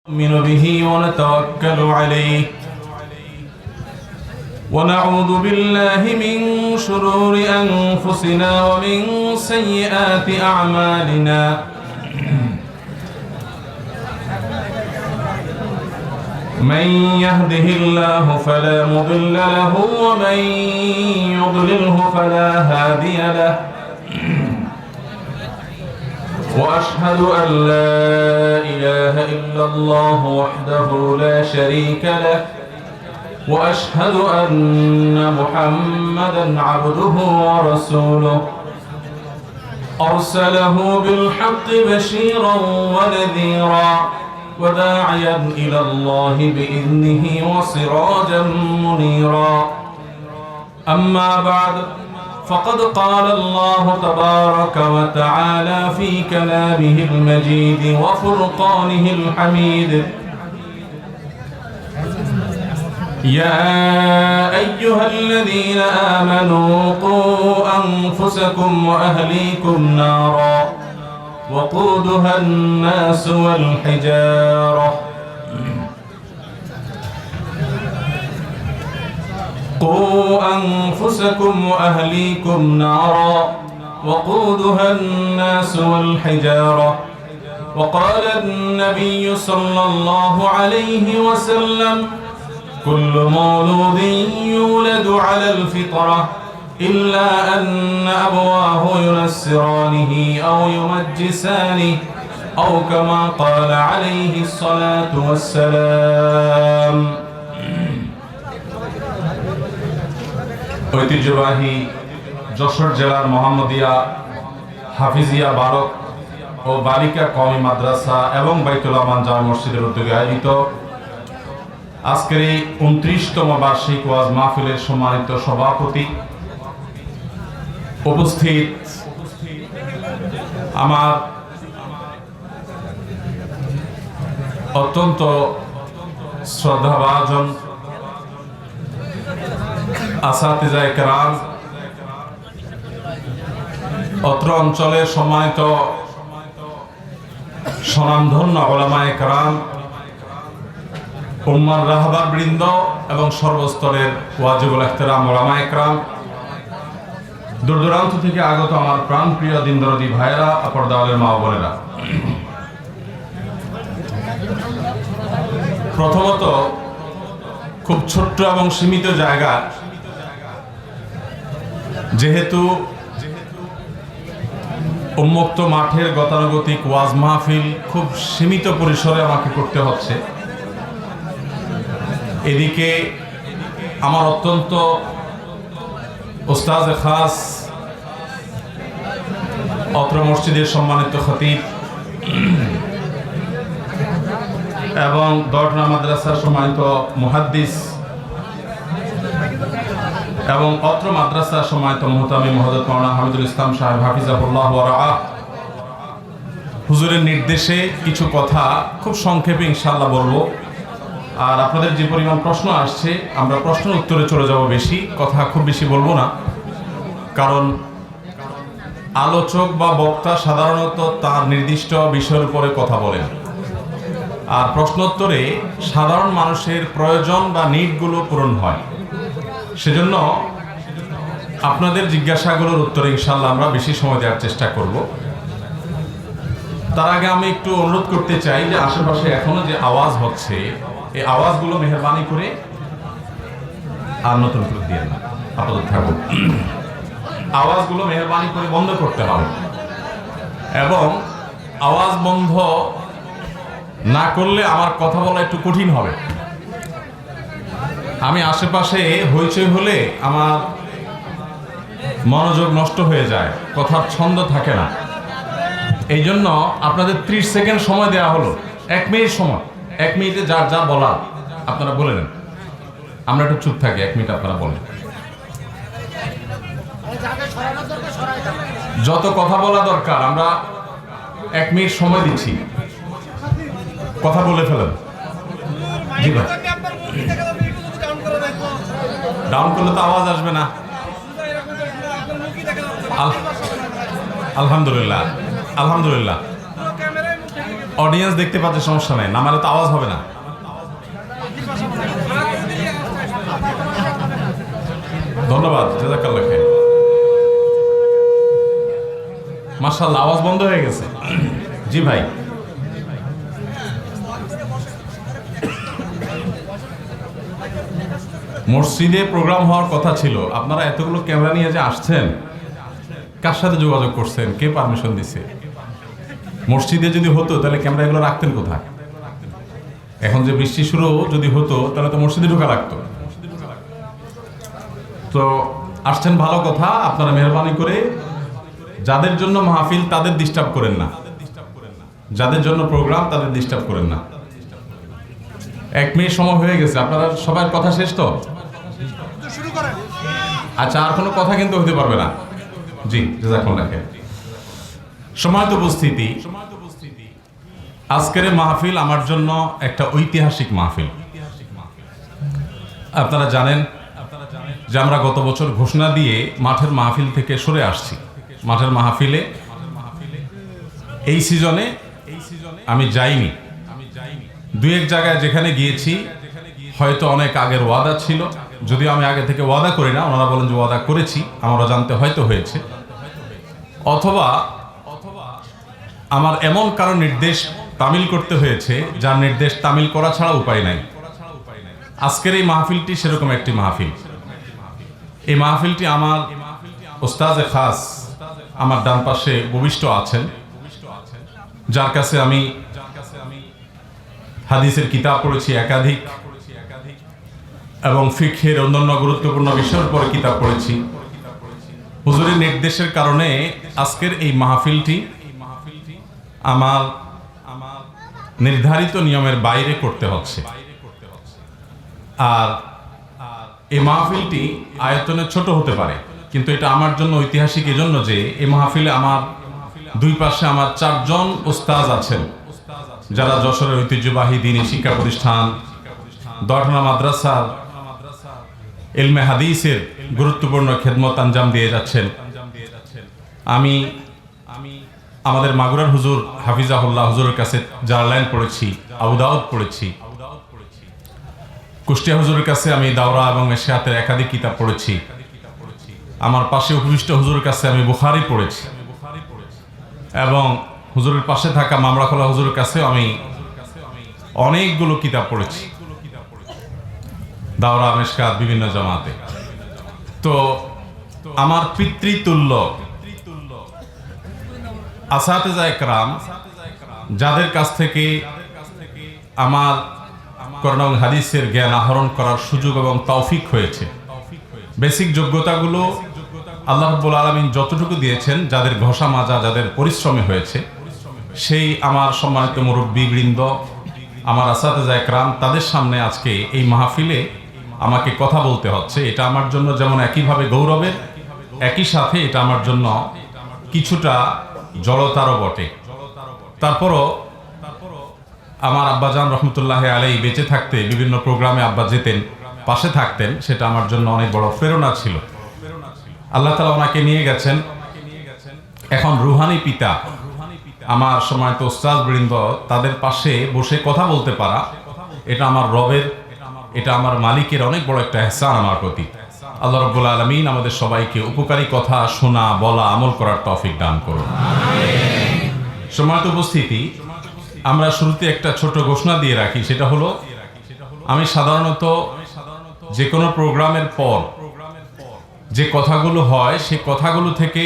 نؤمن به ونتوكل عليه ونعوذ بالله من شرور أنفسنا ومن سيئات أعمالنا من يهده الله فلا مضل له ومن يضلله فلا هادي له وأشهد أن لا إله إلا الله وحده لا شريك له وأشهد أن محمدًا عبده ورسوله أرسله بالحق بشيرًا ونذيرًا وداعيًا إلى الله بإذنه وسراجًا منيرًا أما بعد فقد قال الله تبارك وتعالى في كلامه المجيد وفرقانه الحميد يا أيها الذين آمنوا قوا أنفسكم وأهليكم نارا وقودها الناس والحجارة قوا أنفسكم وأهليكم نارا وقودها الناس والحجارة وقال النبي صلى الله عليه وسلم كل مولود يولد على الفطرة إلا أن أبواه ينصرانه أو يمجسانه أو كما قال عليه الصلاة والسلام ঐতিহ্যবাহী যশোর জেলার মোহাম্মদিয়া হাফিজিয়া বালক ও বালিকা কওমি মাদ্রাসা এবং বাইতুল আমান জামে মসজিদের উদ্যোগে আয়োজিত আজকের এই ২৯তম বার্ষিক ওয়াজ মাহফিলের সম্মানিত সভাপতি, উপস্থিত আমার অত্যন্ত শ্রদ্ধাভাজন আসাতিজায়ে কেরাম, অত্র অঞ্চলের সম্মানিত স্বনামধন্য উলামায়ে কেরাম, উম্মার রাহবার বৃন্দ এবং সর্বস্তরের ওয়াজিবুল ইহতিরাম উলামায়ে কেরাম, দূর দূরান্ত থেকে আগত আমার প্রাণপ্রিয় দিনদরদি ভাইয়েরা, পর্দাওয়ালের মা বোনেরা, প্রথমত খুব ছোট্ট এবং সীমিত জায়গা, যেহেতু উন্মুক্ত মাঠের গতানুগতিক ওয়াজ মাহফিল খুব সীমিত পরিসরে আমাকে করতে হচ্ছে, এদিকে আমার অত্যন্ত ওস্তাজ খাস অত্র মসজিদের সম্মানিত খতিব এবং দর্না মাদ্রাসার সম্মানিত মুহাদ্দিস এবং অত্র মাদ্রাসার সম্মানিত মুহতামিম হযরত মাওলানা হামিদুল ইসলাম সাহেব হাফিজাহুল্লাহ ওয়া রাআহ হুজুরের নির্দেশে কিছু কথা খুব সংক্ষেপে ইনশাআল্লাহ বলবো। আর আপনাদের যে পরিমাণ প্রশ্ন আসছে, আমরা প্রশ্নের উত্তরে চলে যাব, বেশি কথা খুব বেশি বলবো না, কারণ আলোচক বা বক্তা সাধারণত তার নির্দিষ্ট বিষয়ের উপরে কথা বলেন, আর প্রশ্নোত্তরে সাধারণ মানুষের প্রয়োজন বা নিডগুলো পূরণ হয়। সেজন্য আপনাদের জিজ্ঞাসাগুলোর উত্তরে ইনশাআল্লাহ আমরা বেশি সময় দেওয়ার চেষ্টা করব। তার আগে আমি একটু অনুরোধ করতে চাই যে আশেপাশে এখনো যে আওয়াজ হচ্ছে, এই আওয়াজগুলো মেহরবানি করে আর নতুন করে দিয়ে না, আপাতত থাকুক, আওয়াজগুলো মেহরবানি করে বন্ধ করতে হবে, এবং আওয়াজ বন্ধ না করলে আমার কথা বলা একটু কঠিন হবে। আমি আশেপাশে হইচই হলে আমার মনোযোগ নষ্ট হয়ে যায়, কথার ছন্দ থাকে না। এই জন্য আপনাদের 30 সেকেন্ড সময় দেওয়া হলো, 1 মিনিট সময়, 1 মিনিটে যার যা বলার আপনারা বলে নেন, আমরা একটু চুপ থাকি, 1 মিনিট আপনারা বলেন। যত কথা বলা দরকার আমরা 1 মিনিট সময় দিচ্ছি, কথা বলে ফেলেন। জি ভাই, ডাউন করলে তো আওয়াজ আসবে না। আলহামদুলিল্লাহ, আলহামদুলিল্লাহ, অডিয়েন্স দেখতে পাচ্ছে, সমস্যা নেই, নামালে তো আওয়াজ হবে না। ধন্যবাদ, জাযাকাল্লাহ খাইর। মাশাআল্লাহ, আওয়াজ বন্ধ হয়ে গেছে। জি ভাই, মসজিদে প্রোগ্রাম হওয়ার কথা ছিল, আপনারা এতগুলো ক্যামেরা নিয়ে যে আসছেন, কার সাথে যোগাযোগ করছেন, কে পারমিশন দিছে? মসজিদে যদি হতো তাহলে ক্যামেরা এগুলো রাখতেন কোথায়? এখন যে বৃষ্টি শুরু যদি হতো তাহলে তো মসজিদে ঢোকা লাগতো। তো আসছেন, ভালো কথা। আপনারা মেহরবানি করে যাদের জন্য মাহফিল তাদের ডিস্টার্ব করেন না, যাদের জন্য প্রোগ্রাম তাদের ডিস্টার্ব করেন না। 1 মিনিট সময় হয়ে গেছে, আপনারা সবার কথা শেষ তো? আচ্ছা, আর কোনো কথা কিন্তু হতে পারবে না। জি, জাযাকাল্লাহ খাইর। সময়ত উপস্থিতি, আজকের মাহফিল আমার জন্য একটা ঐতিহাসিক মাহফিল। আপনারা জানেন যে আমরা গত বছর ঘোষণা দিয়ে মাঠের মাহফিল থেকে সরে আসছি। মাঠের মাহফিলে এই সিজনে আমি যাইনি। 2-1 জায়গায় যেখানে গিয়েছি হয়তো অনেক আগের ওয়াদা ছিল, যদিও আমি আগে থেকে ওয়াদা করি না, ওনারা বলেন যে ওয়াদা করেছি, আমরা জানতে হয়তো হয়েছে, অথবা আমার এমন কারো নির্দেশ তামিল করতে হয়েছে যার নির্দেশ তামিল করা ছাড়া উপায় নাই। আজকের এই মাহফিলটি সেরকম একটি মাহফিল। এই মাহফিলটি আমার ওস্তাজে খাস আমার ডান পাশে ভূমিষ্ঠ আছেন, যার কাছে আমি হাদিসের কিতাব পড়েছি একাধিক, এবং ফিকহের অন্যান্য গুরুত্বপূর্ণ বিষয়ের উপরে কিতাব পড়েছি। হুজুরের নির্দেশের কারণে আজকের এই মাহফিলটি আমার নির্ধারিত নিয়মের বাইরে করতে হচ্ছে। আর এই মাহফিলটি আয়তনে ছোট হতে পারে, কিন্তু এটা আমার জন্য ঐতিহাসিক এজন্য যে এই মাহফিলে আমার 2 পাশে আমার 4 জন উস্তাজ আছেন, যারা যশোরের ঐতিহ্যবাহী দ্বীনি শিক্ষা প্রতিষ্ঠান দরনা মাদ্রাসার ইলমে হাদিসের গুরুত্বপূর্ণ খেদমত আঞ্জাম দিয়ে যাচ্ছেন। আমি আমাদের মাগুরার হুজুর হাফিজাহুল্লাহ হুজুরের কাছে জালালাইন পড়েছি, আবু দাউদ পড়েছি। কুষ্টিয়া হুজুরের কাছে আমি দাওরা এবং মেশকাতের একাধিক কিতাব পড়েছি। আমার পাশে উপবিষ্ট হুজুরের কাছে আমি বুখারী পড়েছি, এবং হুজুরের পাশে থাকা মামলাখোলা হুজুরের কাছে আমি অনেকগুলো কিতাব পড়েছি, দাওরা মেশকাত বিভিন্ন জামাতে। তো আমার পিতৃতুল্য আসাতেজায়ে কেরাম, যাদের কাছ থেকে আমার কোরআন এবং হাদিসের জ্ঞান আহরণ করার সুযোগ এবং তৌফিক হয়েছে, বেসিক যোগ্যতাগুলো আল্লাহ রাব্বুল আলামিন যতটুকু দিয়েছেন, যাদের ঘষা মাজা, যাদের পরিশ্রমে হয়েছে, সেই আমার সম্মানিত মুরব্বীবৃন্দ, আমার আসাতেজায়ে কেরাম, তাদের সামনে আজকে এই মাহফিলে আমাকে কথা বলতে হচ্ছে। এটা আমার জন্য যেমন একইভাবে গৌরবের, একই সাথে এটা আমার জন্য কিছুটা জড়তারও বটে। তারপরও আমার আব্বাজান রহমতুল্লাহ আলাইহি বেঁচে থাকতে বিভিন্ন প্রোগ্রামে আব্বা যেতেন, পাশে থাকতেন, সেটা আমার জন্য অনেক বড় প্রেরণা ছিল। আল্লাহ তাআলা ওনাকে নিয়ে গেছেন। এখন রুহানি পিতা আমার সময়ত উস্তাদ বৃন্দ, তাদের পাশে বসে কথা বলতে পারা, এটা আমার রবের, এটা আমার মালিকের অনেক বড় একটা ইহসান আমার প্রতি। আল্লাহ রাব্বুল আলামিন আমাদের সবাইকে উপকারী কথা শোনা, বলা, আমল করার তৌফিক দান করুন। সম্মানিত উপস্থিতি, আমরা শুরুতে একটা ছোট ঘোষণা দিয়ে রাখি, সেটা হলো আমি সাধারণত যে কোনো প্রোগ্রামের পর যে কথাগুলো হয়, সেই কথাগুলো থেকে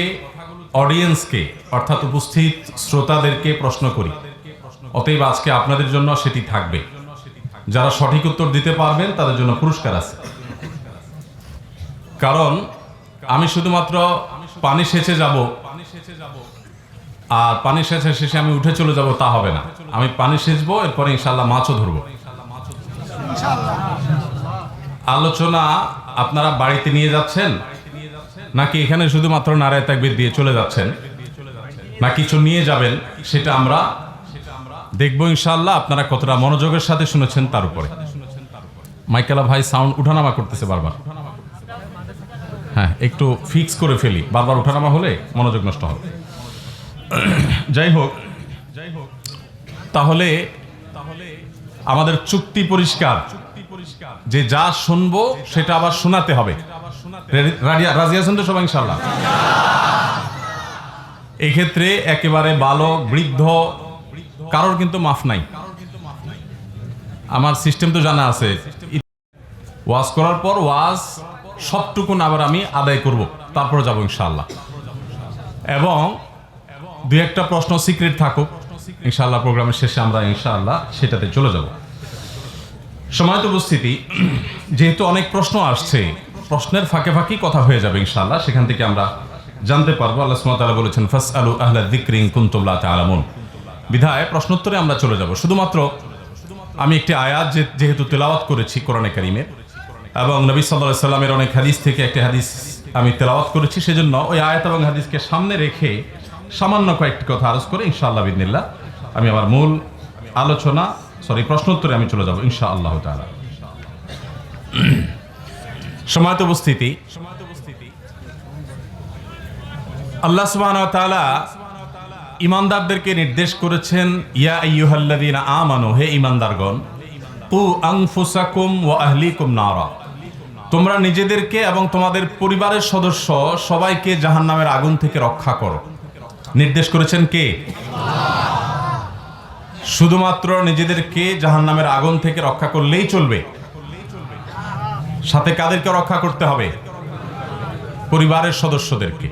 অডিয়েন্সকে, অর্থাৎ উপস্থিত শ্রোতাদেরকে প্রশ্ন করি। অতএব আজকে আপনাদের জন্য সেটি থাকবে। যারা সঠিক উত্তর দিতে পারবেন তাদের জন্য পুরস্কার আছে। কারণ আমি শুধুমাত্র পানি সেচে যাব আর পানি সেচে শেষে আমি উঠে চলে যাব তা হবে না। আমি পানি সেচবো, এরপরে ইনশাআল্লাহ মাছও ধরবো। আলোচনা আপনারা বাড়িতে নিয়ে যাচ্ছেন নাকি এখানে শুধুমাত্র নারায়ে তাকবীর দিয়ে চলে যাচ্ছেন, না কিছু নিয়ে যাবেন, সেটা আমরা দেখবো ইনশাআল্লাহ। আপনারা কতটা মনোযোগের সাথে শুনেছেন তার উপরে। মাইকেলা ভাই সাউন্ড উঠানামা করতেছে বারবার। হ্যাঁ, একটু ফিক্স করে ফেলি, বারবার উঠানামা হলে মনোযোগ নষ্ট হবে। যাই হোক, তাহলে আমাদের চুক্তি পরিষ্কার যে যা শুনবো সেটা আবার শোনাতে হবে। রাজি আছেন তো সবাই ইনশাআল্লাহ? এই ক্ষেত্রে একেবারে বালক বৃদ্ধ কারোর কিন্তু মাফ নাই। আমার সিস্টেম তো জানা আছে, ওয়াজ করার পর ওয়াজ সবটুকুন আবার আমি আদায় করব, তারপর যাবো ইনশাআল্লাহ। এবং দুই একটা প্রশ্ন সিক্রেট থাকুক ইনশাআল্লাহ, প্রোগ্রামের শেষে আমরা ইনশাআল্লাহ সেটাতে চলে যাব। সময়ত উপস্থিতি, যেহেতু অনেক প্রশ্ন আসছে, প্রশ্নের ফাঁকে ফাঁকি কথা হয়ে যাবে ইনশাআল্লাহ, সেখান থেকে আমরা জানতে পারবো। আল্লাহ সুবহানাহু ওয়া তাআলা বলেছেন ফাসআলু আহলা যিকরি ইন কুনতুম লা তা'লামুন। বিধায় প্রশ্নোত্তরে আমরা চলে যাব। শুধুমাত্র আমি একটি আয়াত যেহেতু তেলাওয়াত করেছি কোরআনে কারীমের, এবং নবী সাল্লাল্লাহু আলাইহি সাল্লামের অনেক হাদিস থেকে একটি হাদিস আমি তেলাওয়াত করেছি, সেজন্য ওই আয়াত এবং হাদিসকে সামনে রেখে সামান্য কয়েকটি কথা আরজ করে ইনশাআল্লাহ বিদিনিল্লাহ আমি আমার মূল আলোচনা প্রশ্নোত্তরে আমি চলে যাব ইনশাআল্লাহ তাআলা। সময়ত উপস্থিতি, আল্লাহ সুবহানাহু ওয়া তাআলা ঈমানদারদেরকে নির্দেশ করেছেন, ইয়া আইয়ুহাল্লাযীনা আমানু, হে ঈমানদারগণ, কু আনফুসাকুম ওয়া আহলিকুম নারা, তোমরা নিজেদেরকে এবং তোমাদের পরিবারের সদস্য সবাইকে জাহান্নামের আগুন থেকে রক্ষা করো। নির্দেশ করেছেন কে? শুধুমাত্র নিজেদেরকে জাহান্নামের আগুন থেকে রক্ষা করলেই চলবে? সাথে কাদেরকে রক্ষা করতে হবে? পরিবারের সদস্যদেরকে।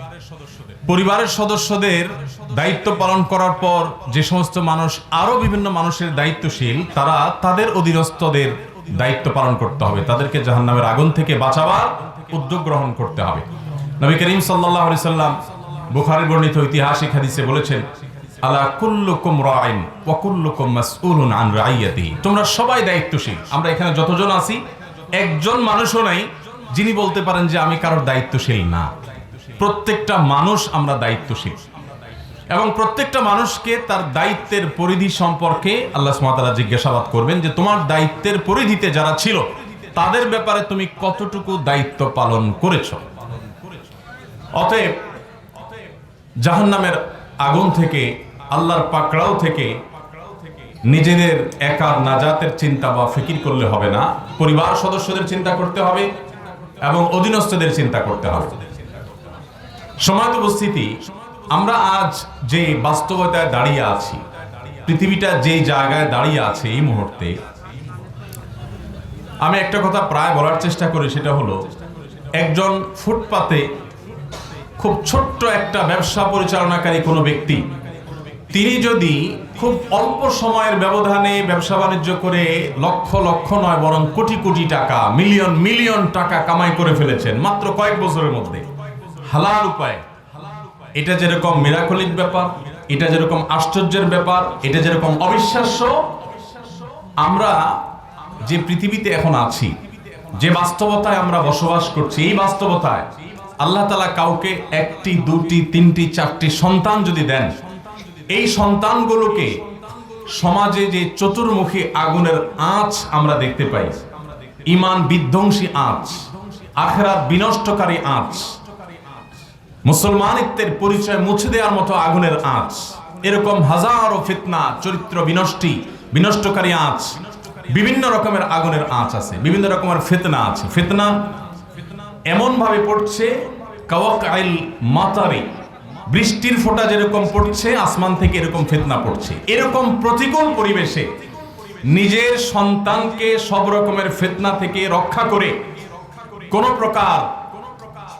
পরিবারের সদস্যদের দায়িত্ব পালন করার পর যে সমস্ত মানুষ আরো বিভিন্ন মানুষের দায়িত্বশীল, তারা তাদের অধীনস্থদের দায়িত্ব পালন করতে হবে, তাদেরকে জাহান্নামের আগুন থেকে বাঁচাবার উদ্যোগ গ্রহণ করতে হবে। নবী করিম সাল্লাল্লাহু আলাইহি সাল্লাম বুখারীর বর্ণিত ঐতিহাসিক হাদিসে বলেছেন, আলা কুল্লুকুম রাইন ওয়া কুল্লুকুম মাসউলুন আন রাইয়াতিহি, তোমরা সবাই দায়িত্বশীল। আমরা এখানে যতজন আছি, একজন মানুষও নাই যিনি বলতে পারেন যে আমি কারোর দায়িত্বশীল না। প্রত্যেকটা মানুষ আমরা দায়িত্বশীল, এবং প্রত্যেকটা মানুষকে তার দায়িত্বের পরিধি সম্পর্কে আল্লাহ সুবহানাহু ওয়া তাআলা জিজ্ঞাসাবাদ করবেন যে তোমার দায়িত্বের পরিধিতে যারা ছিল তাদের ব্যাপারে তুমি কতটুকু দায়িত্ব পালন করেছো। অতএব জাহান্নামের আগুন থেকে, আল্লাহর পাকড়াও থেকে নিজেদের একার নাজাতের চিন্তা বা ফিকির করলে হবে না, পরিবার সদস্যদের চিন্তা করতে হবে এবং অধীনস্থদের চিন্তা করতে হবে। সময়ত উপস্থিতি, আমরা আজ যে বাস্তবতায় দাঁড়িয়ে আছি, পৃথিবীটা যেই জায়গায় দাঁড়িয়ে আছে এই মুহূর্তে, আমি একটা কথা প্রায় বলার চেষ্টা করি, সেটা হলো একজন ফুটপাতে খুব ছোট্ট একটা ব্যবসা পরিচালনাকারী কোনো ব্যক্তি, তিনি যদি খুব অল্প সময়ের ব্যবধানে ব্যবসা বাণিজ্য করে লক্ষ লক্ষ নয় বরং কোটি কোটি টাকা, মিলিয়ন মিলিয়ন টাকা কামাই করে ফেলেছেন মাত্র কয়েক বছরের মধ্যে হালাল উপায়ে, এটা যেরকম মিরাকলিক ব্যাপার, এটা যেরকম আশ্চর্যের ব্যাপার, এটা যেরকম অবিশ্বাস্য, আমরা যে পৃথিবীতে এখন আছি, যে বাস্তবতায় আমরা বসবাস করছি, এই বাস্তবতায় আল্লাহ তাআলা কাউকে একটি, দুটি, তিনটি, চারটি সন্তান যদি দেন, এই সন্তানগুলোকে সমাজে যে চতুর্মুখী আগুনের আঁচ আমরা দেখতে পাই, ঈমান বিধ্বংসী আঁচ, আখিরাত বিনষ্টকারী আঁচ, মুসলমানিত্বের পরিচয় মুছে দেওয়ার মতো আগুনের আঁচ, এরকম হাজারো ফিতনা, চরিত্র বিনষ্টকারী আঁচ, বিভিন্ন রকমের আগুনের আঁচ আছে, বিভিন্ন রকমের ফিতনা আছে। ফিতনা এমন ভাবে পড়ছে, কাওয়াকাইল মাতারি, বৃষ্টির ফোঁটা যেরকম পড়ছে আসমান থেকে এরকম ফিতনা পড়ছে। এরকম প্রতিকূল পরিবেশে নিজের সন্তানকে সব রকমের ফিতনা থেকে রক্ষা করে কোন প্রকার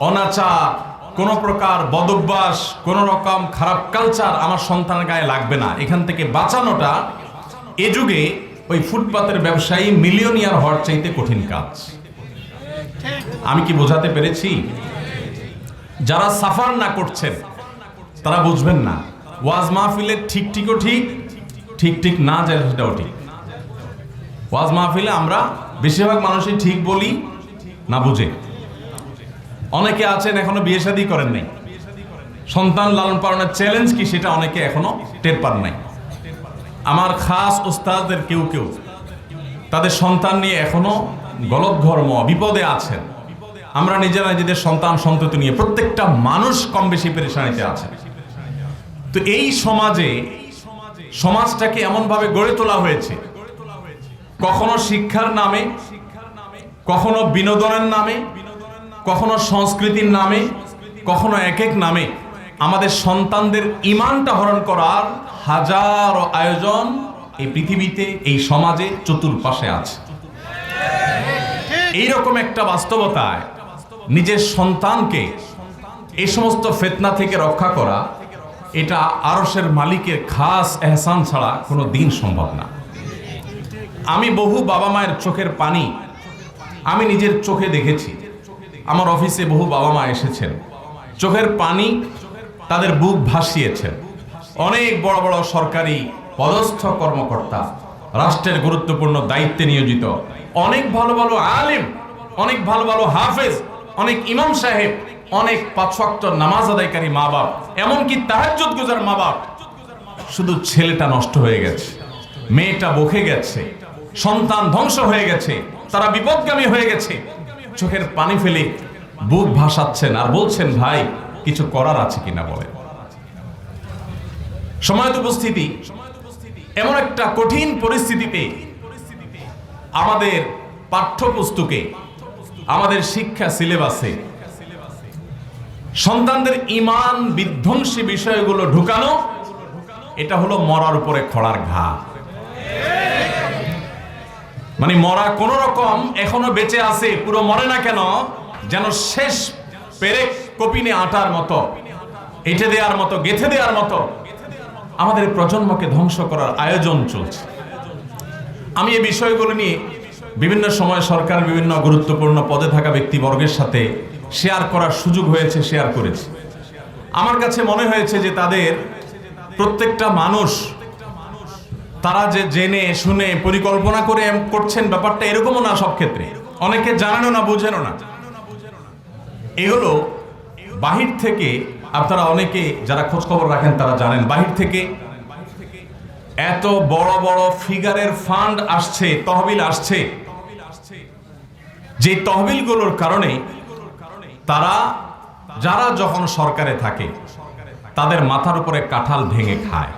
অনাচার, কোন প্রকার বদভ্যাস, কোন রকম খারাপ কালচার আমার সন্তানের গায়ে লাগবে না, এখান থেকে বাঁচানোটা এ যুগে ওই ফুটপাতের ব্যবসায়ী মিলিয়নিয়ার হওয়ার চাইতে কঠিন কাজ। আমি কি বোঝাতে পেরেছি? যারা সাফার না করছেন তারা বুঝবেন না। ওয়াজ মাহফিলে ঠিক ঠিকও ঠিক, ঠিক ঠিক না যায় সেটাও ঠিক। ওয়াজ মাহফিলে আমরা বেশিরভাগ মানুষই ঠিক বলি না বুঝে। অনেকে আছেন এখনো বিয়ে শাদী করেন নাই, সন্তান লালন পালনের চ্যালেঞ্জ কি সেটা অনেকে এখনো টের পান নাই। আমার খাস ওস্তাদদের কেউ কেউ তাদের সন্তান নিয়ে এখনো গলদঘর্ম বিপদে আছেন। আমরা নিজেরা নিজেদের সন্তান সন্ততি নিয়ে প্রত্যেকটা মানুষ কম বেশি পেরেশানিতে আছে। তো এই সমাজে সমাজটাকে এমনভাবে গড়ে তোলা হয়েছে, কখনো শিক্ষার নামে, কখনো বিনোদনের নামে, কখনো সংস্কৃতির নামে, কখনো এক এক নামে আমাদের সন্তানদের ঈমানটা হরণ করার হাজারো আয়োজন এই পৃথিবীতে, এই সমাজে চতুর্পাশে আছে। এইরকম একটা বাস্তবতায় নিজের সন্তানকে এই সমস্ত ফিতনা থেকে রক্ষা করা, এটা আরশের মালিকের খাস এহসান ছাড়া কোনো দিন সম্ভব না। আমি বহু বাবা মায়ের চোখের পানি আমি নিজের চোখে দেখেছি। আমার অফিসে বহু বাবা মা এসেছেন, চোখের পানি তাদের বুক ভাসিয়েছেন। অনেক বড় বড় সরকারি পদস্থ কর্মকর্তা, রাষ্ট্রের গুরুত্বপূর্ণ দায়িত্বে নিয়োজিত, অনেক ভালো ভালো আলেম, অনেক ভালো ভালো হাফেজ, অনেক ইমাম সাহেব, অনেক 5 ওয়াক্ত নামাজ আদায়কারী মা বাপ, এমনকি তাহাজ্জুদ গুজার মা বাপ, শুধু ছেলেটা নষ্ট হয়ে গেছে, মেয়েটা বকে গেছে, সন্তান ধ্বংস হয়ে গেছে, তারা বিপদগামী হয়ে গেছে, চোখের পানি ফেলে বুক ভাসাচ্ছেন আর বলছেন ভাই কিছু করার আছে কিনা বলেন। সময়ত উপস্থিতি, এমন একটা কঠিন পরিস্থিতিতে আমাদের পাঠ্যপুস্তকে, আমাদের শিক্ষা সিলেবাসে সন্তানদের ঈমান বিধ্বংসী বিষয়গুলো ঢুকানো, এটা হলো মরার উপরে খড়ার ঘা। মানে মরা কোন রকম এখনো বেঁচে আছে, পুরো মরে না কেন, যেন শেষ পেরেক কপিনে আটার মতো, এঁটে দেওয়ার মতো, গেঁথে দেওয়ার মতো আমাদের প্রজন্মকে ধ্বংস করার আয়োজন চলছে। আমি এই বিষয়গুলো নিয়ে বিভিন্ন সময় সরকার বিভিন্ন গুরুত্বপূর্ণ পদে থাকা ব্যক্তিবর্গের সাথে শেয়ার করার সুযোগ হয়েছে, শেয়ার করেছি। আমার কাছে মনে হয়েছে যে তাদের প্রত্যেকটা মানুষ, তারা যে জেনে শুনে পরিকল্পনা করে করছেন ব্যাপারটা এরকমও না। সব ক্ষেত্রে অনেকে জানেনও না, বুঝেনও না। এগুলো বাহির থেকে, আপনারা অনেকে যারা খোঁজ খবর রাখেন তারা জানেন, বাহির থেকে এত বড় বড় ফিগারের ফান্ড আসছে, তহবিল আসছে, যে তহবিলগুলোর কারণে তারা, যারা যখন সরকারে থাকে তাদের মাথার উপরে কাঁঠাল ভেঙে খায়,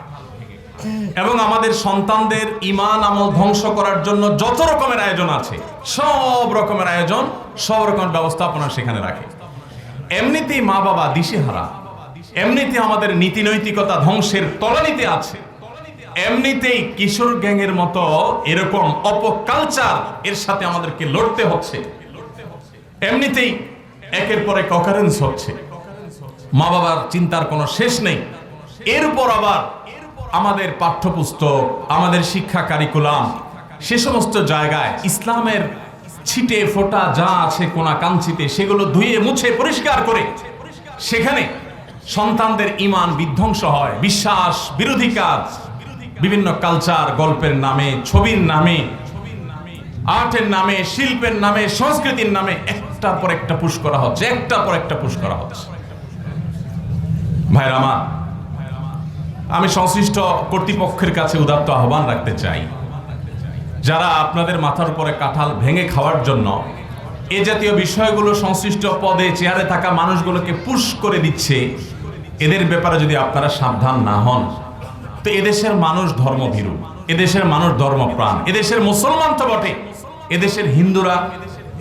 এবং আমাদের সন্তানদের ঈমান আমল ধ্বংস করার জন্য যত রকমের আয়োজন আছে, সব রকমের আয়োজন, সব রকমের ব্যবস্থাপনা সেখানে রাখে। এমনিতেই মা বাবা দিশেহারা, এমনিতে আমাদের নীতি নৈতিকতা ধ্বংসের তলানিতে আছে, এমনিতেই কিশোর গ্যাংয়ের মতো এরকম অপকালচার এর সাথে আমাদেরকে লড়তে হচ্ছে, এমনিতেই একের পর এক অকারেন্স হচ্ছে, মা বাবার চিন্তার কোনো শেষ নেই। এরপর আবার আমাদের পাঠ্যপুস্তক, আমাদের শিক্ষা কারিকুলাম, সে সমস্ত জায়গায় ইসলামের ছিটে ফোটা যা আছে কোনা কাঞ্চিতে, সেগুলো ধুয়ে মুছে পরিষ্কার করে সেখানে সন্তানদের ঈমান বিধ্বংস হয়। বিশ্বাস বিরোধী কাজ, বিভিন্ন কালচার, গল্পের নামে, ছবির নামে, আর্টের নামে, শিল্পের নামে, সংস্কৃতির নামে একটার পর একটা পুশ করা হচ্ছে, একটার পর একটা পুশ করা হচ্ছে। ভাইরা আমার, আমি সংশ্লিষ্ট কর্তৃপক্ষের কাছে উদাত্ত আহ্বান রাখতে চাই, যারা আপনাদের মাথার উপরে কাঁঠাল ভেঙে খাওয়ার জন্য এ জাতীয় বিষয়গুলো সংশ্লিষ্ট পদে চেয়ারে থাকা মানুষগুলোকে পুশ করে দিচ্ছে, এদের ব্যাপারে যদি আপনারা সাবধান না হন তো এদেশের মানুষ ধর্মভীরু, এদেশের মানুষ ধর্মপ্রাণ, এদেশের মুসলমান তো বটে, এদেশের হিন্দুরা,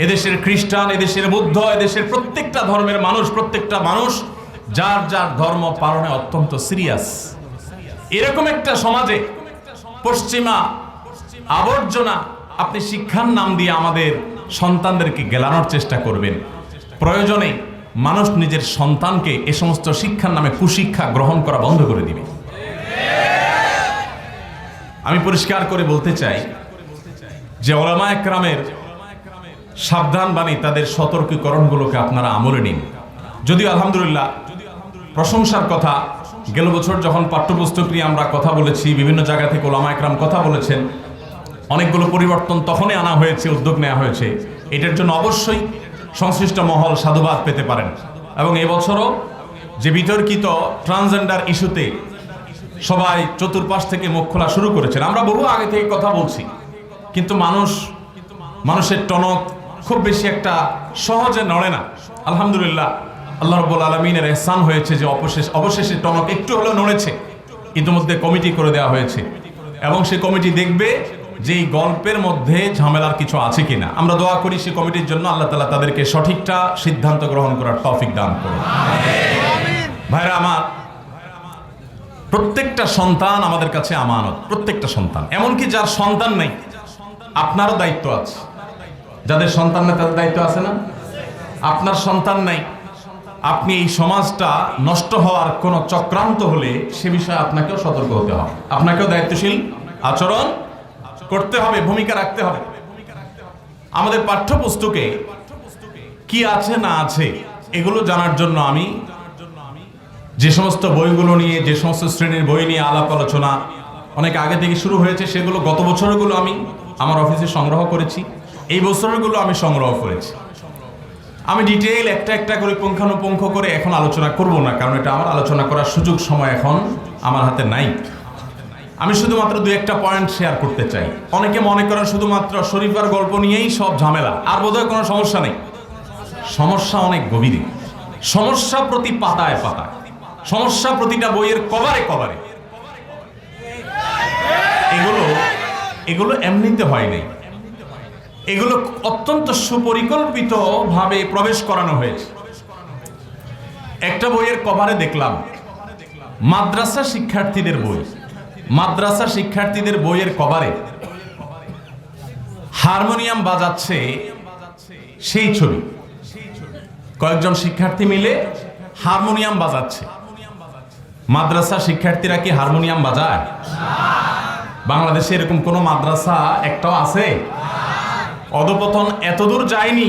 এদেশের খ্রিস্টান, এদেশের বুদ্ধ, এদেশের প্রত্যেকটা ধর্মের মানুষ, প্রত্যেকটা মানুষ যার যার ধর্ম পালনে অত্যন্ত সিরিয়াস। এরকম একটা সমাজে পশ্চিমা আবর্জনা আপনি শিক্ষার নাম দিয়ে আমাদের সন্তানদেরকে গেলানোর চেষ্টা করবেন, প্রয়োজনে মানুষ নিজের সন্তানকে এ সমস্ত শিক্ষার নামে কুশিক্ষা গ্রহণ করা বন্ধ করে দিবে। আমি পরিষ্কার করে বলতে চাই যে ওলামা একরামের সাবধান বাণী, তাদের সতর্কীকরণগুলোকে আপনারা আমলে নিন। যদিও আলহামদুলিল্লাহ প্রশংসার কথা, গেল বছর যখন পাঠ্যপুস্তক নিয়ে আমরা কথা বলেছি, বিভিন্ন জায়গা থেকে ওলামা একরাম কথা বলেছেন, অনেকগুলো পরিবর্তন তখনই আনা হয়েছে, উদ্যোগ নেওয়া হয়েছে। এটার জন্য অবশ্যই সংশ্লিষ্ট মহল সাধুবাদ পেতে পারেন। এবং এবছরও যে বিতর্কিত ট্রান্সজেন্ডার ইস্যুতে সবাই চতুর্পাশ থেকে মুখ খোলা শুরু করেছেন, আমরা বহু আগে থেকে কথা বলছি, কিন্তু মানুষের টনক খুব বেশি একটা সহজে নড়ে না। আলহামদুলিল্লাহ, আল্লাহ রাব্বুল আলামিনের ইহসান হয়েছে যে অবশেষে টনক একটু হলেও নড়েছে। ইতিমধ্যে কমিটি করে দেওয়া হয়েছে এবং সেই কমিটি দেখবে যে এই গল্পের মধ্যে ঝামেলার কিছু আছে কিনা। আমরা দোয়া করি সেই কমিটির জন্য আল্লাহ তাআলা তাদেরকে সঠিকটা সিদ্ধান্ত গ্রহণ করার তৌফিক দান করুন। ভাইরা আমার, প্রত্যেকটা সন্তান আমাদের কাছে আমানত, প্রত্যেকটা সন্তান। এমনকি যার সন্তান নেই আপনারও দায়িত্ব আছে। যাদের সন্তান নেই তাদের দায়িত্ব আছে না? আপনার সন্তান নাই, আপনি এই সমাজটা নষ্ট হওয়ার কোনো চক্রান্ত হলে সে বিষয়ে আপনাকেও সতর্ক হতে হবে, আপনাকেও দায়িত্বশীল আচরণ করতে হবে, ভূমিকা রাখতে হবে। আমাদের পাঠ্যপুস্তকে কি আছে না আছে এগুলো জানার জন্য আমি যে সমস্ত বইগুলো নিয়ে, যে সমস্ত শ্রেণীর বই নিয়ে আলাপ আলোচনা অনেক আগে থেকে শুরু হয়েছে, সেগুলো গত বছরগুলো আমি আমার অফিসে সংগ্রহ করেছি, এই বছরগুলো আমি সংগ্রহ করেছি। আমি ডিটেইল একটা একটা করে পুঙ্খানুপুঙ্খ করে এখন আলোচনা করব না, কারণ এটা আমার আলোচনা করার সুযোগ সময় এখন আমার হাতে নাই। আমি শুধুমাত্র দুই একটা পয়েন্ট শেয়ার করতে চাই। অনেকে মনে করেন শুধুমাত্র শরীফার গল্প নিয়েই সব ঝামেলা, আর বোধহয় কোনো সমস্যা নেই। সমস্যা অনেক গভীরে, সমস্যা প্রতি পাতায় পাতায়, সমস্যা প্রতিটা বইয়ের কভারে কভারে। এগুলো এমনিতে হয় নাই, এগুলো অত্যন্ত সুপরিকল্পিত ভাবে প্রবেশ করানো হয়েছে। একটা বইয়ের কভারে দেখলাম মাদ্রাসা শিক্ষার্থীদের বই, মাদ্রাসা শিক্ষার্থীদের বইয়ের কভারে হারমোনিয়াম বাজাচ্ছে সেই ছবি। কয়েকজন শিক্ষার্থী মিলে হারমোনিয়াম বাজাচ্ছে। মাদ্রাসা শিক্ষার্থীরা কি হারমোনিয়াম বাজায়? বাংলাদেশে এরকম কোন মাদ্রাসা একটাও আছে? অধপতন এতদূর যায়নি,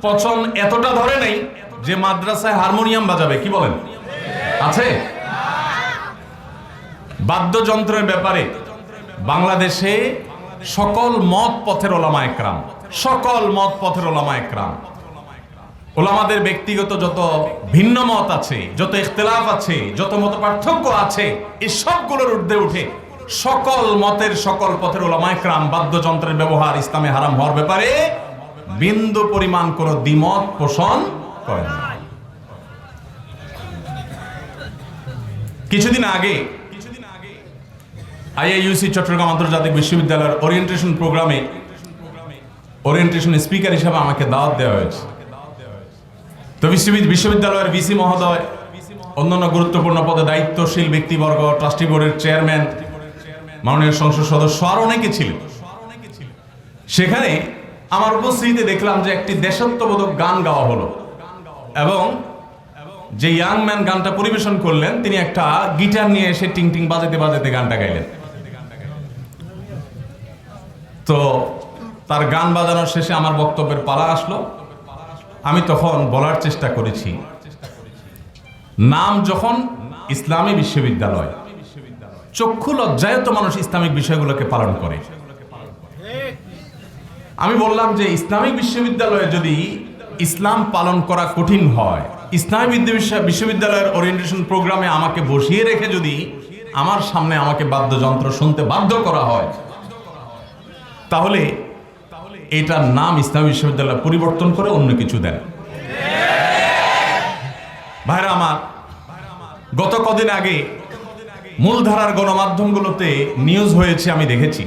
পচন এতটা ধরে নেই যে মাদ্রাসায় হারমোনিয়াম বাজাবে। কি বলেন? আছে? বাদ্যযন্ত্রের ব্যাপারে বাংলাদেশে সকল মত পথের ওলামায়ে কেরাম, সকল মত পথের ওলামায়ে কেরাম, ওলামাদের ব্যক্তিগত যত ভিন্ন মত আছে, যত ইখতিলাফ আছে, যত মত পার্থক্য আছে, এই সবগুলোর ঊর্ধ্বে উঠে সকল মতের সকল পথের ওলামায়ে কেরাম বাদ্যযন্ত্রের ব্যবহার ইসলামে হারাম হওয়ার ব্যাপারে বিন্দু পরিমাণ কোনো দ্বিমত পোষণ করেন না। কিছুদিন আগে আইআইইউসি চট্টগ্রাম আন্তর্জাতিক বিশ্ববিদ্যালয়ের ওরিয়েন্টেশন প্রোগ্রামে ওরিয়েন্টেশন স্পিকার হিসেবে আমাকে দাওয়াত দেওয়া হয়েছে। তো বিশ্ববিদ্যালয়ের ভিসি মহোদয়, অন্যান্য গুরুত্বপূর্ণ পদে দায়িত্বশীল ব্যক্তিবর্গ, ট্রাস্টি বোর্ডের চেয়ারম্যান, মাননীয় সংসদ সদস্য আর অনেকে ছিল। সেখানে আমার উপস্থিতিতে দেখলাম যে একটি দেশাত্মবোধক গান গাওয়া হলো এবং যে ইয়াং ম্যান গানটা পরিবেশন করলেন তিনি একটা গিটার নিয়ে এসে টিং টিং বাজাতে বাজাতে গানটা গাইলেন। তো তার গান বাজানোর শেষে আমার বক্তব্যের পালা আসলো। আমি তখন বলার চেষ্টা করেছি, নাম যখন ইসলামী বিশ্ববিদ্যালয়, চক্ষু লজ্জায় তো মানুষ ইসলামিক বিষয়গুলোকে পালন করে। আমি বললাম যে ইসলামিক বিশ্ববিদ্যালয়ে যদি ইসলাম পালন করা কঠিন হয়, ইসলামী বিশ্ববিদ্যালয়ের ওরিয়েন্টেশন প্রোগ্রামে আমাকে বসিয়ে রেখে যদি আমার সামনে আমাকে বাদ্যযন্ত্র শুনতে বাধ্য করা হয়, তাহলে এটার নাম ইসলামী বিশ্ববিদ্যালয় পরিবর্তন করে অন্য কিছু দেন। ভাইরা আমার, গত কদিন আগে মূলধারার গণমাধ্যমগুলোতে নিউজ হয়েছে, আমি দেখেছি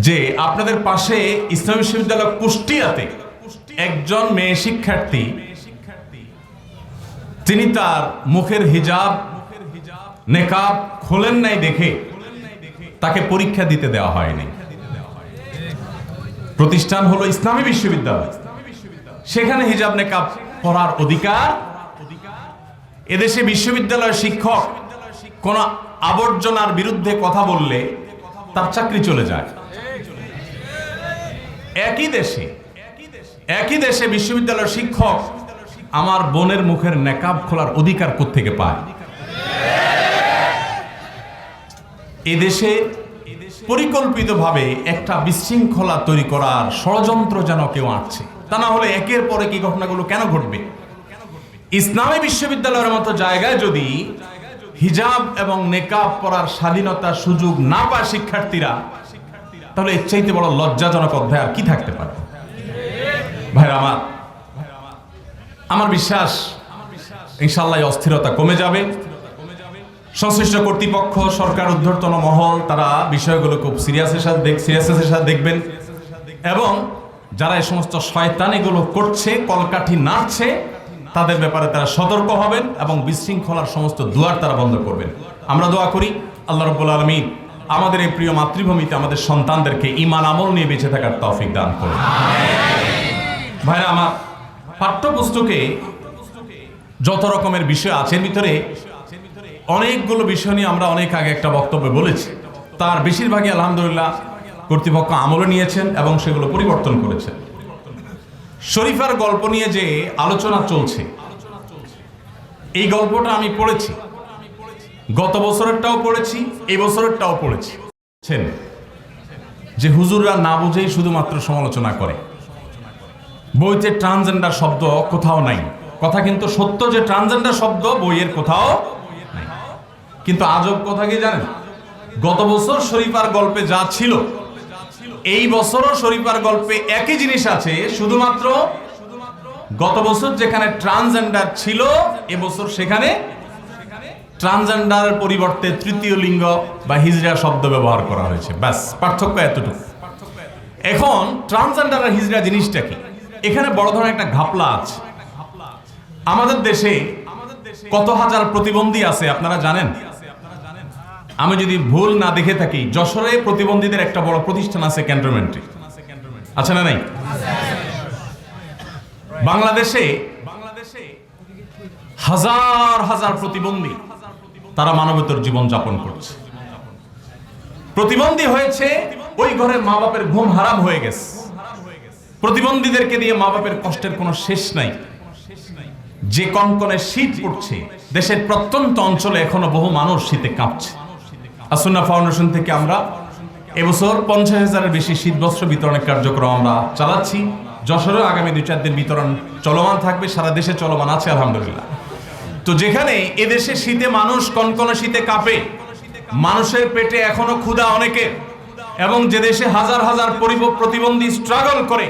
যে আপনাদের পাশে ইসলামী বিশ্ববিদ্যালয় কুষ্টিয়াতে একজন মেয়ে শিক্ষার্থী, তিনি তার মুখের হিজাব নেকাব খোলেন নাই দেখে তাকে পরীক্ষা দিতে দেওয়া হয়নি। প্রতিষ্ঠান হলো ইসলামী বিশ্ববিদ্যালয়, সেখানে হিজাব নেকাব পড়ার অধিকার। এদেশে বিশ্ববিদ্যালয়ের শিক্ষক কোন আবর্জনার বিরুদ্ধে কথা বললে তার চাকরি চলে যায়। একই দেশে বিশ্ববিদ্যালয়ের শিক্ষক আমার বোনের মুখের নেকাব খোলার অধিকার কোত্থেকে পায়? এদেশে পরিকল্পিতভাবে একটা বিশৃঙ্খলা তৈরি করার ষড়যন্ত্র যেন কেউ আঁটছে, তা না হলে একের পরে কি ঘটনাগুলো কেন ঘটবে? ইসলামী বিশ্ববিদ্যালয়ের মতো জায়গায় যদি হিজাব এবং নেকাব পরার স্বাধীনতা সুযোগ না পায় শিক্ষার্থীরা, তাহলে এর চাইতে বড় লজ্জাজনক অধ্যায় আর কি থাকতে পারে? ভাইরা আমার বিশ্বাস ইনশাআল্লাহ অস্থিরতা কমে যাবে, সংশ্লিষ্ট কর্তৃপক্ষ, সরকার, ঊর্ধ্বতন মহল তারা বিষয়গুলো খুব সিরিয়াসের সাথে দেখবেন এবং যারা এই সমস্ত শয়তান এগুলো করছে, কলকাঠি নাড়ছে, তাদের ব্যাপারে তারা সতর্ক হবেন এবং বিশৃঙ্খলার সমস্ত দুয়ার তারা বন্ধ করবেন। আমরা দোয়া করি আল্লাহ রাব্বুল আলামিন আমাদের এই প্রিয় মাতৃভূমিতে আমাদের সন্তানদেরকে ঈমান আমল নিয়ে বেঁচে থাকার তৌফিক দান করুন। ভাইরা আমার, পাঠ্যপুস্তকে যত রকমের বিষয় আছে, এর ভিতরে অনেকগুলো বিষয় নিয়ে আমরা অনেক আগে একটা বক্তব্য বলেছি। তার বেশিরভাগই আলহামদুলিল্লাহ কর্তৃপক্ষ আমলে নিয়েছেন এবং সেগুলো পরিবর্তন করেছেন। শরীফার গল্প নিয়ে যে আলোচনা চলছে, এই গল্পটা আমি পড়েছি, গত বছরেরটাও পড়েছি, এই বছরেরটাও পড়েছি। যে হুজুররা না বুঝেই শুধুমাত্র সমালোচনা করে, বইতে ট্রান্সজেন্ডার শব্দ কোথাও নাই। কথা কিন্তু সত্য যে ট্রান্সজেন্ডার শব্দ বইয়ের কোথাও নাই। কিন্তু আজব কথা কি জানেন, গত বছর শরীফার গল্পে যা ছিল, এই বছরও শরীফার গল্পে একই জিনিস আছে, শুধুমাত্র গত বছর যেখানে ট্রান্সজেন্ডার ছিল, এবছর সেখানে ট্রান্সজেন্ডারের পরিবর্তে তৃতীয় লিঙ্গ বা হিজড়া শব্দ ব্যবহার করা হয়েছে। ব্যাস, পার্থক্য এতটুকু। এখন ট্রান্সজেন্ডার আর হিজড়া জিনিসটা কি, এখানে বড় ধরনের একটা ঘাপলা আছে। আমাদের দেশে কত হাজার প্রতিবন্ধী আছে আপনারা জানেন? আমি যদি ভুল না দেখে থাকি, যশোরে প্রতিবন্ধীদের একটা বড় প্রতিষ্ঠান আছে ক্যান্টনমেন্টে, আছে না নাই? বাংলাদেশে হাজার হাজার প্রতিবন্ধী তারা মানবেতর জীবন যাপন করছে। প্রতিবন্ধী হয়েছে, ওই ঘরের মা বাপের ঘুম হারাম হয়ে গেছে। প্রতিবন্ধীদেরকে দিয়ে মা বাপের কষ্টের কোনো শেষ নাই। যে কনকনে শীত পড়ছে, দেশের প্রত্যন্ত অঞ্চলে এখনো বহু মানুষ শীতে কাঁপছে। আসুন্নাহ ফাউন্ডেশন থেকে আমরা এবছর 50,000-এর বেশি শীতবস্ত্র বিতরণের কার্যক্রম আমরা চালাচ্ছি। যশোরে আগামী 2-4 দিন বিতরণ চলমান থাকবে, সারা দেশে চলমান আছে আলহামদুলিল্লাহ। তো যেখানে এদেশে শীতে মানুষ কনকনে শীতে কাঁপে, মানুষের পেটে এখনো ক্ষুধা অনেকের, এবং যে দেশে হাজার হাজার প্রতিবন্ধী স্ট্রাগল করে,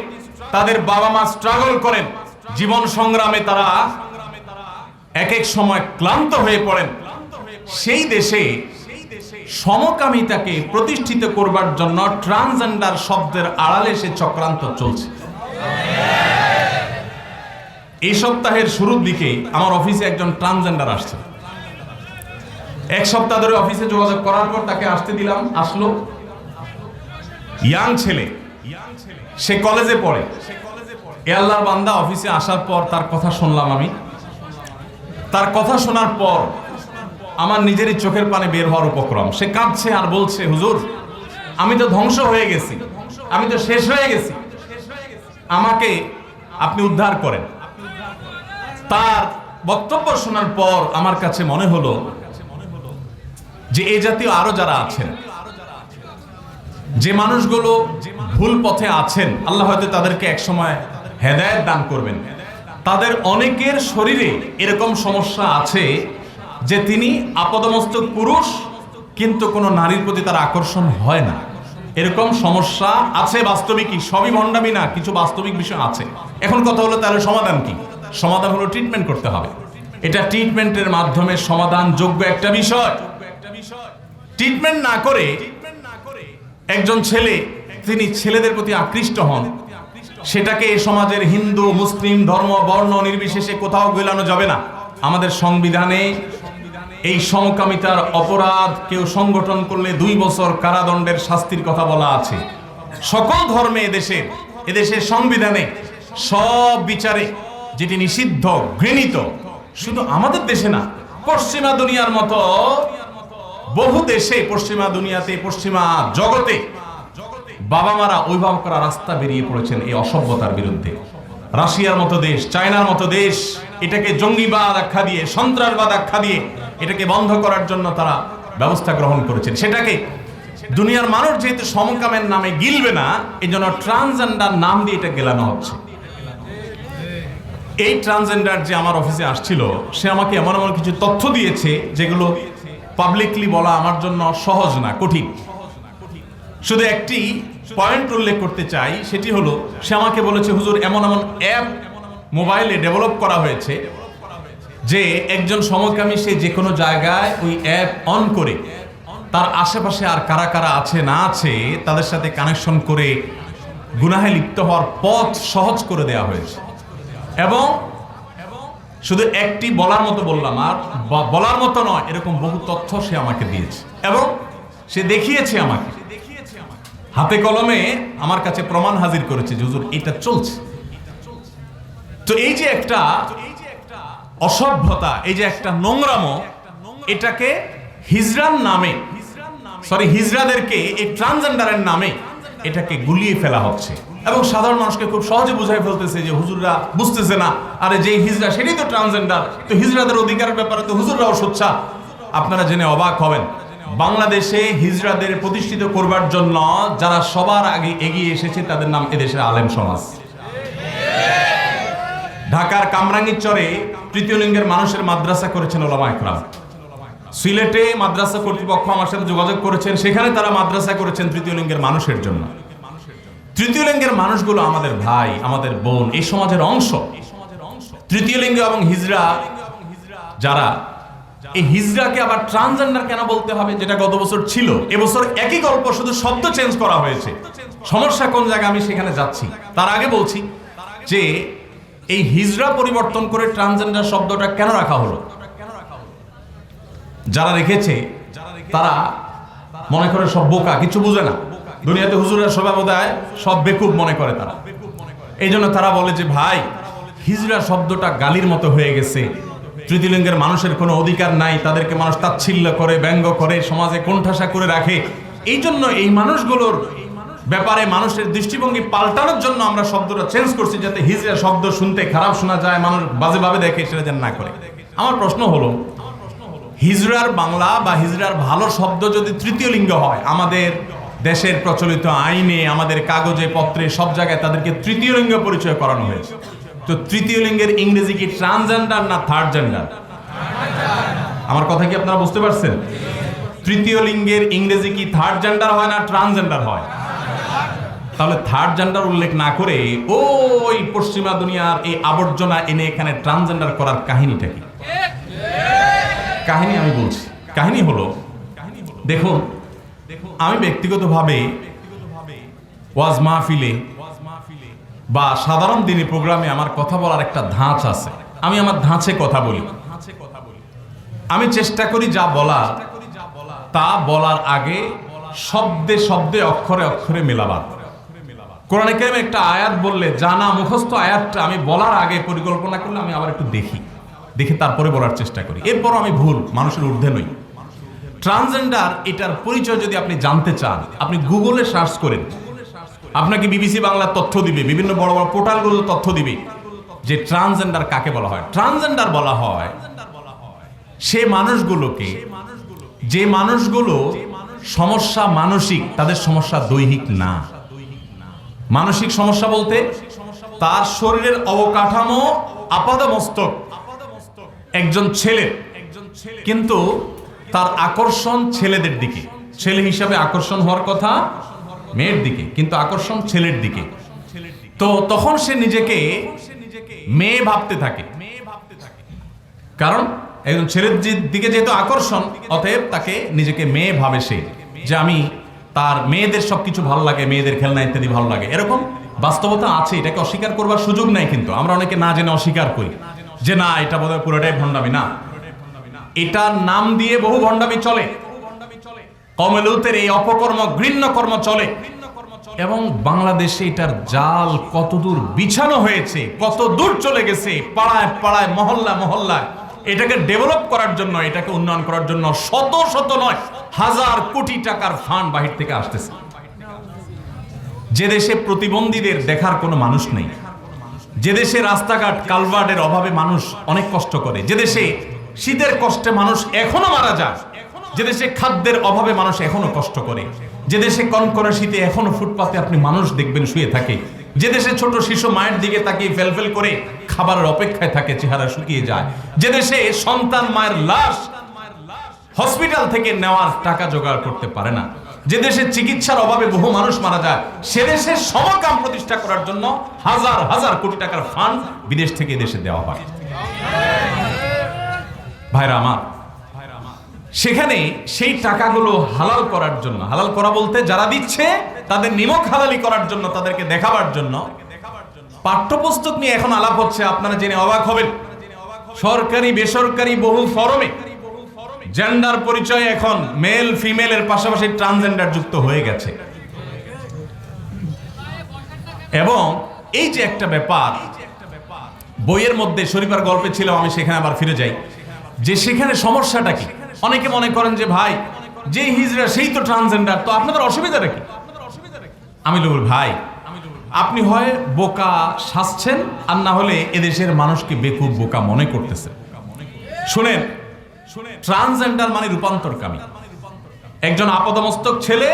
তাদের বাবা মা স্ট্রাগল করেন, জীবন সংগ্রামে তারা এক এক সময় ক্লান্ত হয়ে পড়েন, সেই দেশে সমকামিতাকে প্রতিষ্ঠিত করবার জন্য ট্রান্সজেন্ডার শব্দের আড়ালে সে চক্রান্ত চলছে। এই সপ্তাহের শুরুর দিকে আমার অফিসে একজন ট্রান্সজেন্ডার আসছে। এক সপ্তাহ ধরে অফিসে যোগাযোগ করার পর তাকে আসতে দিলাম, আসলো। ইয়াং ছেলে, সে কলেজে পড়ে। এ আল্লাহর বান্দা, অফিসে আসার পর তার কথা শুনলাম আমি। তার কথা শোনার পর আমার নিজেরই চোখের পানি বের হওয়ার উপক্রম। সে কাঁদছে আর বলছে, হুজুর আমি তো ধ্বংস হয়ে গেছি, আমি তো শেষ হয়ে গেছি, আমাকে আপনি উদ্ধার করেন। তার বক্তব্য শোনার পর আমার কাছে মনে হলো যে এই জাতীয় আরো যারা আছেন, যে মানুষগুলো ভুল পথে আছেন, আল্লাহ হয়তো তাদেরকে একসময় হেদায়েত দান করবেন। তাদের অনেকের শরীরে এরকম সমস্যা আছে যে তিনি আপাদমস্তক পুরুষ, কিন্তু কোনো নারীর প্রতি তার আকর্ষণ হয় না। এরকম সমস্যা আছে, বাস্তবিকই, সবই ভণ্ডামি না, কিছু বাস্তবিক বিষয় আছে। এখন কথা হলো তাহলে সমাধান কি? সমাধান হলো ট্রিটমেন্ট করতে হবে। এটা ট্রিটমেন্টের মাধ্যমে সমাধান যোগ্য একটা বিষয়। ট্রিটমেন্ট না করে একজন ছেলে, তিনি ছেলেদের প্রতি আকৃষ্ট হন, সেটাকে এই সমাজের হিন্দু মুসলিম ধর্ম বর্ণ নির্বিশেষে কোথাও গেলানো যাবে না। আমাদের সংবিধানে এই সমকামিতার অপরাধ কেউ সংগঠন করলে 2 বছর কারাদণ্ডের শাস্তির কথা বলা আছে। সকল ধর্মে এদেশের সংবিধানে সব বিচারে যেটি নিষিদ্ধ, ঘৃণিত, শুধু আমাদের দেশে না, পশ্চিমা দুনিয়ার মতো বহু দেশে, পশ্চিমা দুনিয়াতে, পশ্চিমা জগতে বাবা মারা অভিভাবকরা রাস্তা বেরিয়ে পড়েছেন এই অসভ্যতার বিরুদ্ধে। রাশিয়ার মতো দেশ, চায়নার মতো দেশ এটাকে জঙ্গিবাদ আখ্যা দিয়ে, সন্ত্রাসবাদ আখ্যা দিয়ে এটাকে বন্ধ করার জন্য তারা ব্যবস্থা গ্রহণ করেছেন। সেটাকে দুনিয়ার মানুষ যেহেতু সমকামের নামে গিলবে না, এই জন্য ট্রান্সজেন্ডার নাম দিয়ে এটা গেলানো হচ্ছে। এই ট্রান্সজেন্ডার যে আমার অফিসে আসছিল, সে আমাকে এমন এমন কিছু তথ্য দিয়েছে যেগুলো পাবলিকলি বলা আমার জন্য সহজ না, কঠিন। শুধু একটি পয়েন্ট উল্লেখ করতে চাই, সেটি হলো সে আমাকে বলেছে, হুজুর এমন এমন অ্যাপ মোবাইলে ডেভেলপ করা হয়েছে যে একজন সমকামী সে যে কোনো জায়গায় ওই অ্যাপ অন করে তার আশেপাশে আর কারা কারা আছে না আছে তাদের সাথে কানেকশন করে গুনাহে লিপ্ত হওয়ার পথ সহজ করে দেওয়া হয়েছে। এবং শুধু একটি বলার মতো বললাম, আর বলার মতো নয়, এরকম বহু তথ্য সে আমাকে দিয়েছে এবং সে দেখিয়েছে আমাকে হাতে কলমে, আমার কাছে প্রমাণ হাজির করেছে যে হুজুর এটা চলছে। তো এই যে একটা অসভ্যতা, এই যে একটা নোংরামো, এটাকে হিজড়ার নামে, হিজড়াদেরকে এই ট্রান্সজেন্ডারের নামে এটাকে গুলিয়ে ফেলা হচ্ছে এবং সাধারণ মানুষকে খুব সহজে বুঝাই ফেলতেছে যে হুজুররা বুঝতেছে না, আরে যে হিজড়া সেটাই তো ট্রান্সজেন্ডার, তো হিজড়াদের অধিকারের ব্যাপারে তো হুজুররাও সোচ্চার। আপনারা জেনে অবাক হবেন, বাংলাদেশে হিজড়াদের প্রতিষ্ঠিত করবার জন্য যারা সবার আগে এগিয়ে এসেছে তাদের নাম এদেশের আলেম সমাজ। ঢাকার কামরাঙ্গীরচরে তৃতীয় লিঙ্গের মানুষের মাদ্রাসা করেছেন ওলামা ইকরাম। সিলেটে মাদ্রাসা কর্তৃপক্ষ আমার সাথে যোগাযোগ করেছেন, সেখানে তারা মাদ্রাসা করেছেন তৃতীয় লিঙ্গের মানুষের জন্য। তৃতীয় লিঙ্গের মানুষগুলো আমাদের ভাই, আমাদের বোন, এই সমাজের অংশ। তৃতীয় লিঙ্গ এবং হিজড়া যারা, এই হিজড়াকে আবার ট্রান্সজেন্ডার কেন বলতে হবে, যেটা গত বছর ছিল, এবছর একই গল্প, শুধু শব্দ চেঞ্জ করা হয়েছে। সমস্যা কোন জায়গায় আমি সেখানে যাচ্ছি। তার আগে বলছি যে এই হিজড়া পরিবর্তন করে ট্রান্সজেন্ডার শব্দটা কেন রাখা হলো। যারা রেখেছে তারা মনে করে সব বোকা, কিছু বুঝে না। দুনিয়াতে হুজুরের সবাই বোধহয় সব বেকুব মনে করে তারা। এই জন্য তারা বলে যে ভাই, হিজড়া শব্দটা গালির মতো হয়ে গেছে, তৃতীয় লিঙ্গের মানুষের কোনো অধিকার নাই, তাদেরকে মানুষ তাচ্ছিল্য করে, ব্যঙ্গ করে, সমাজে কোণঠাসা করে রাখে। এই জন্য এই মানুষগুলোর ব্যাপারে মানুষের দৃষ্টিভঙ্গি পাল্টানোর জন্য আমরা শব্দটা চেঞ্জ করছি, যাতে হিজড়া শব্দ শুনতে খারাপ শোনা যায়, মানুষ বাজেভাবে দেখে, সেটা যেন না করে। আমার প্রশ্ন হলো, হিজড়ার বাংলা বা হিজড়ার ভালো শব্দ যদি তৃতীয় লিঙ্গ হয়, আমাদের দেশের প্রচলিত আইনে, আমাদের কাগজে পত্রে সব জায়গায় তাদেরকে তৃতীয় লিঙ্গ পরিচয় করানো হয়েছে, তো তৃতীয় লিঙ্গের ইংরেজি কি ট্রান্সজেন্ডার না থার্ড জেন্ডার? আমার কথা কি আপনারা বুঝতে পারছেন? তৃতীয় লিঙ্গের ইংরেজি কি থার্ড জেন্ডার হয় না ট্রান্সজেন্ডার হয়? তাহলে থার্ড জেন্ডার উল্লেখ না করে ওই পশ্চিমা দুনিয়ার এই আবর্জনা এনে এখানে ট্রান্সজেন্ডার করার কাহিনীটা কি? কাহিনী আমি বলছি। কাহিনী হলো, দেখুন, আমি ব্যক্তিগতভাবে ওয়াজ মাহফিলে বা সাধারণ দিনী প্রোগ্রামে আমার কথা বলার একটা ধাঁচ আছে। আমি আমার ধাঁচে কথা বলি। আমি চেষ্টা করি যা বলার তা বলার আগে শব্দে শব্দে, অক্ষরে অক্ষরে মেলাবার। কোরআনে কারিমে একটা আয়াত বললে জানা মুখস্থ আয়াতটা আমি বলার আগে পরিকল্পনা করলে আমি আবার একটু দেখে তারপরে বলার চেষ্টা করি। এরপর আমি ভুল, মানুষের ঊর্ধ্বে নই। ট্রান্সজেন্ডার এটার পরিচয় যদি আপনি জানতে চান, আপনি গুগলে সার্চ করেন, আপনাকে বিবিসি বাংলার তথ্য দিবে, বিভিন্ন বড় বড় পোর্টালগুলো তথ্য দিবে যে ট্রান্সজেন্ডার কাকে বলা হয়। ট্রান্সজেন্ডার বলা হয় সে মানুষগুলোকে, যে মানুষগুলো সমস্যা মানসিক, তাদের সমস্যা দৈহিক না। মানসিক সমস্যা বলতে তার শরীরের অবকাঠামো আপাদমস্তক একজন ছেলে, কিন্তু তার আকর্ষণ ছেলেদের দিকে। ছেলে হিসাবে আকর্ষণ হওয়ার কথা মেয়ের দিকে, কিন্তু আকর্ষণ ছেলের দিকে। তো তখন সে নিজেকে মেয়ে ভাবতে থাকে, কারণ একজন ছেলের দিকে যেহেতু আকর্ষণ, অতএব তাকে নিজেকে মেয়ে ভাবে সে, যে আমি তার মেয়েদের সবকিছু ভালো লাগে, মেয়েদের খেলনা ইত্যাদি ভালো লাগে। এরকম বাস্তবতা আছে, এটাকে অস্বীকার করবার সুযোগ নাই। কিন্তু আমরা অনেকে না জেনে অস্বীকার করি যে না, এটা বোধহয় পুরোটাই ভণ্ডামি। না, এটার নাম দিয়ে বহু ভণ্ডামি চলে। কওমে লূতের এই অপকর্ম, ঘৃণ্য কর্ম চলে। এবং বাংলাদেশে এটার জাল কতদূর বিছানো হয়েছে, কত দূর চলে গেছে, পাড়ায় পাড়ায়, মহল্লা মহল্লায়। এটাকে ডেভেলপ করার জন্য, এটাকে উন্নয়ন করার জন্য শত শত নয়, হাজার কোটি টাকার ফান্ড বাহির থেকে আসতেছে। যে দেশে প্রতিবন্ধীদের দেখার কোনো মানুষ নেই, যে দেশে রাস্তাঘাট কালভার্টের অভাবে মানুষ অনেক কষ্ট করে, যে দেশে শীতের কষ্টে মানুষ এখনো মারা যায়, যে দেশে খাদ্যের অভাবে মানুষ এখনো কষ্ট করে, যে দেশে কনকনে শীতে এখনো ফুটপাতে আপনি মানুষ দেখবেন শুয়ে থাকে, যে দেশে ছোট শিশু মায়ের দিকে তাকিয়ে ফেলফেল করে খাবারের অপেক্ষায় থাকে, চেহারা শুকিয়ে যায়, যে দেশে সন্তান মায়ের লাশ হসপিটাল থেকে নেওয়ার টাকা জোগাড় করতে পারে না, যে দেশে চিকিৎসার অভাবে বহু মানুষ মারা যায়, সে দেশে সমকাম প্রতিষ্ঠা করার জন্য হাজার হাজার কোটি টাকার ফান্ড বিদেশ থেকে দেশে দেওয়া হয়। ভাইরা আমার, সেখানে সেই টাকাগুলো হালাল করার জন্য, হালাল করা বলতে যারা দিচ্ছে তাদের নিমক হালালি করার জন্য, তাদেরকে দেখাবার জন্য পাঠ্যপুস্তক নিয়ে এখন আলাপ হচ্ছে। আপনারা জেনে অবাক হবেন, সরকারি বেসরকারি বহু ফরমে জেন্ডার পরিচয় এখন মেল ফিমেলের পাশাপাশি ট্রান্সজেন্ডার যুক্ত হয়ে গেছে। এবং এই যে একটা ব্যাপার, বইয়ের মধ্যে শরীফার গল্পে ছিল, আমি সেখানে আবার ফিরে যাই, যে সেখানে সমস্যাটা কি। অনেকে মনে করেন যে ভাই যে হিজড়া সেই তো ট্রান্সজেন্ডার, তো আপনাদের অসুবিধাটা কি? আমি বলি ভাই, আপনি হয় বোকা সাজছেন, আর না হলে এদেশের মানুষকে বেকুব বোকা মনে করতেছেন। শুনেন, ট্রান্সজেন্ডার মানে রূপান্তরকামী। একজন আপাদমস্তক ছেলে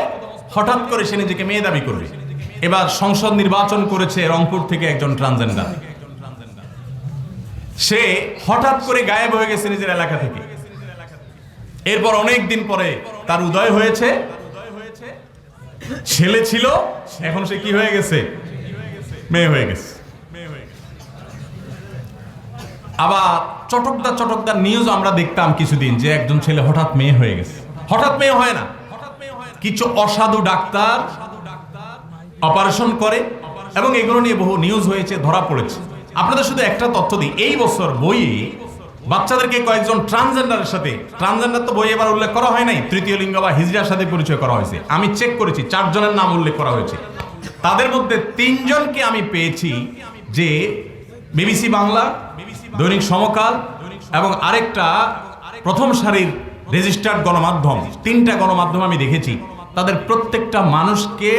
হঠাৎ করে সে নিজেকে মেয়ে দাবি করবে। এবার সংসদ নির্বাচন করেছে রংপুর থেকে একজন ট্রান্সজেন্ডার, সে হঠাৎ করে গায়েব হয়ে গেছে নিজের এলাকা থেকে। এরপর অনেক দিন পরে তার উদয় হয়েছে, ছেলে ছিল, এখন সে কি হয়ে গেছে? মেয়ে হয়ে গেছে। আবার চটকদার নিউজ আমরা দেখতাম কিছুদিন, যে একজন ছেলে হঠাৎ মেয়ে হয়ে গেছে। হঠাৎ মেয়ে হয় না, কিছু অসাধু ডাক্তার অপারেশন করে, এবং এগুলো নিয়ে বহু নিউজ হয়েছে, ধরা পড়েছে। আপনাদের শুধু একটা তথ্য দিই, এই বছর বইয়ে বাচ্চাদেরকে কয়েকজন ট্রান্সজেন্ডারের সাথে, ট্রান্সজেন্ডার তো বইয়ে এবার উল্লেখ করা হয় নাই, তৃতীয় লিঙ্গ বা হিজড়ার সাথে পরিচয় করা হয়েছে। আমি চেক করেছি, 4 জনের নাম উল্লেখ করা হয়েছে। তাদের মধ্যে 3 জনকে আমি পেয়েছি যে বিবিসি বাংলা, দৈনিক সমকাল এবং আরেকটা প্রথম সারির রেজিস্টার্ড গণমাধ্যম, 3টা গণমাধ্যম আমি দেখেছি। তাদের প্রত্যেকটা মানুষকে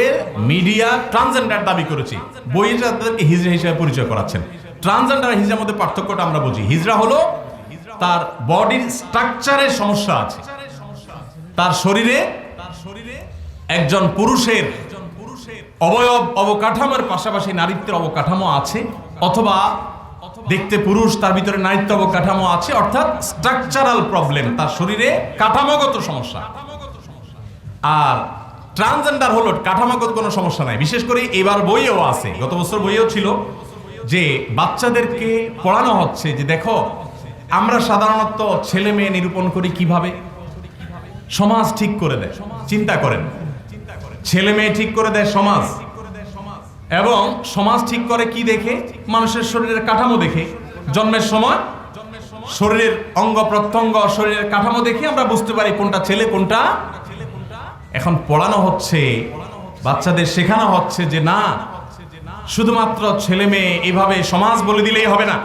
মিডিয়া ট্রান্সজেন্ডার দাবি করেছে, বইয়ে তাদেরকে হিজড়া হিসেবে পরিচয় করাচ্ছেন। ট্রান্সজেন্ডার আর হিজড়ার মধ্যে পার্থক্যটা আমরা বুঝি। হিজড়া হলো তার বডির স্ট্রাকচারের সমস্যা আছে, তার শরীরে একজন পুরুষের অবয়ব অবকাঠামোর পাশাপাশি নারীত্বের অবকাঠামো আছে, অথবা দেখতে পুরুষ তার ভিতরে নারীত্ব অবকাঠামো আছে, অর্থাৎ স্ট্রাকচারাল প্রবলেম, তার শরীরে কাঠামোগত সমস্যা। আর ট্রান্সজেন্ডার হলো কাঠামোগত কোনো সমস্যা নাই। বিশেষ করে এবার বইয়েও আছে, গত বছর বইয়েও ছিল, যে বাচ্চাদেরকে পড়ানো হচ্ছে যে দেখো আমরা সাধারণত ছেলে মেয়ে নিরূপণ করি কিভাবে, সমাজ ঠিক করে দেয়। চিন্তা করেন, ছেলে মেয়ে ঠিক করে দেয় সমাজ, এবং সমাজ ঠিক করে কি দেখে? মানুষের শরীরের কাঠামো দেখে। জন্মের সময় শরীরের অঙ্গ প্রত্যঙ্গ, শরীরের কাঠামো দেখে আমরা বুঝতে পারি কোনটা ছেলে কোনটা। এখন পড়ানো হচ্ছে, বাচ্চাদের শেখানো হচ্ছে যে না, শুধুমাত্র ছেলে মেয়ে এভাবে সমাজ বলে দিলেই হবে না,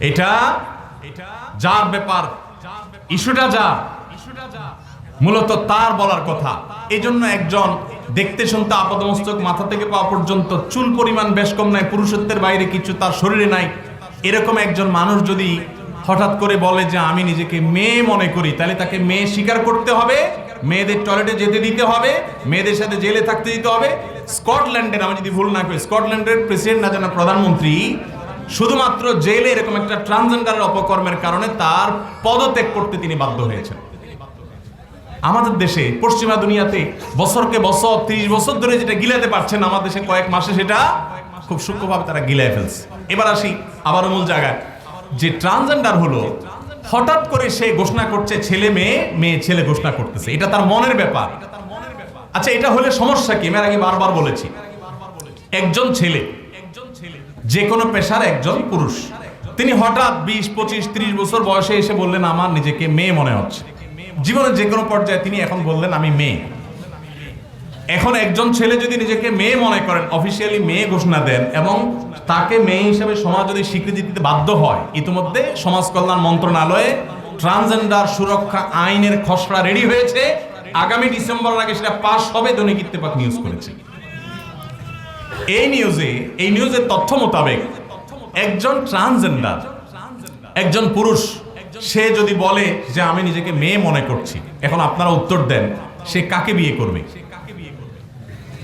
এটা যার ব্যাপার, ইস্যুটা যার, মূলত তার বলার কথা। এই জন্য একজন দেখতে শুনতে আপাদমস্তক মাথা থেকে পা পর্যন্ত চুল পরিমাণ বেশ কম নাই, পুরুষত্বের বাইরে কিছু তার শরীরে নাই, এরকম একজন মানুষ যদি হঠাৎ করে বলে যে আমি নিজেকে মেয়ে মনে করি, তাহলে তাকে মেয়ে স্বীকার করতে হবে, মেয়েদের টয়লেটে যেতে দিতে হবে, মেয়েদের সাথে জেলে থাকতে দিতে হবে। স্কটল্যান্ডের, আমি যদি ভুল না করি, স্কটল্যান্ডের প্রেসিডেন্ট না জানা প্রধানমন্ত্রী শুধুমাত্র জেলে এরকম একটা ট্রান্সজেন্ডারের অপকর্মের কারণে তার পদত্যাগ করতে তিনি বাধ্য হয়েছেন। আমাদের দেশে, পশ্চিমা দুনিয়াতে বছরকে বছর 30 বছর ধরে যেটা গিলাতে পারছেন, আমাদের দেশে কয়েক মাসে সেটা খুব সূক্ষ্মভাবে তারা গিলায় ফেলছে। এবার আসি আবারও মূল জায়গায়, যে ট্রান্সজেন্ডার হলো হঠাৎ করে সে ঘোষণা করছে ছেলে মেয়ে, মেয়ে ছেলে ঘোষণা করতেছে, এটা তার মনের ব্যাপার। আচ্ছা, এটা হলে সমস্যা কি? আমি আগে বারবার বলেছি, একজন ছেলে যে কোনো পেশার একজন পুরুষ, তিনি হঠাৎ 20, 25, 30 বছর বয়সে এসে বললেন আমার নিজেকে মেয়ে মনে হচ্ছে। জীবনের যে কোনো পর্যায়ে তিনি এখন বললেন আমি মেয়ে। এখন একজন ছেলে যদি নিজেকে মেয়ে মনে করেন, অফিসিয়ালি মেয়ে ঘোষণা দেন, এবং তাকে মেয়ে হিসেবে সমাজ যদি স্বীকৃতি দিতে বাধ্য হয়, ইতিমধ্যে সমাজ কল্যাণ মন্ত্রণালয়ে ট্রান্সজেন্ডার সুরক্ষা আইনের খসড়া রেডি হয়েছে, আগামী ডিসেম্বরের আগে সেটা পাস হবে, দৈনিক ইত্তেফাক নিউজ করেছে। এই নিউজের তথ্য মোতাবেক একজন ট্রান্সজেন্ডার, একজন পুরুষ, সে যদি বলে যে আমি নিজেকে মেয়ে মনে করছি, এখন আপনারা উত্তর দেন সে কাকে বিয়ে করবে?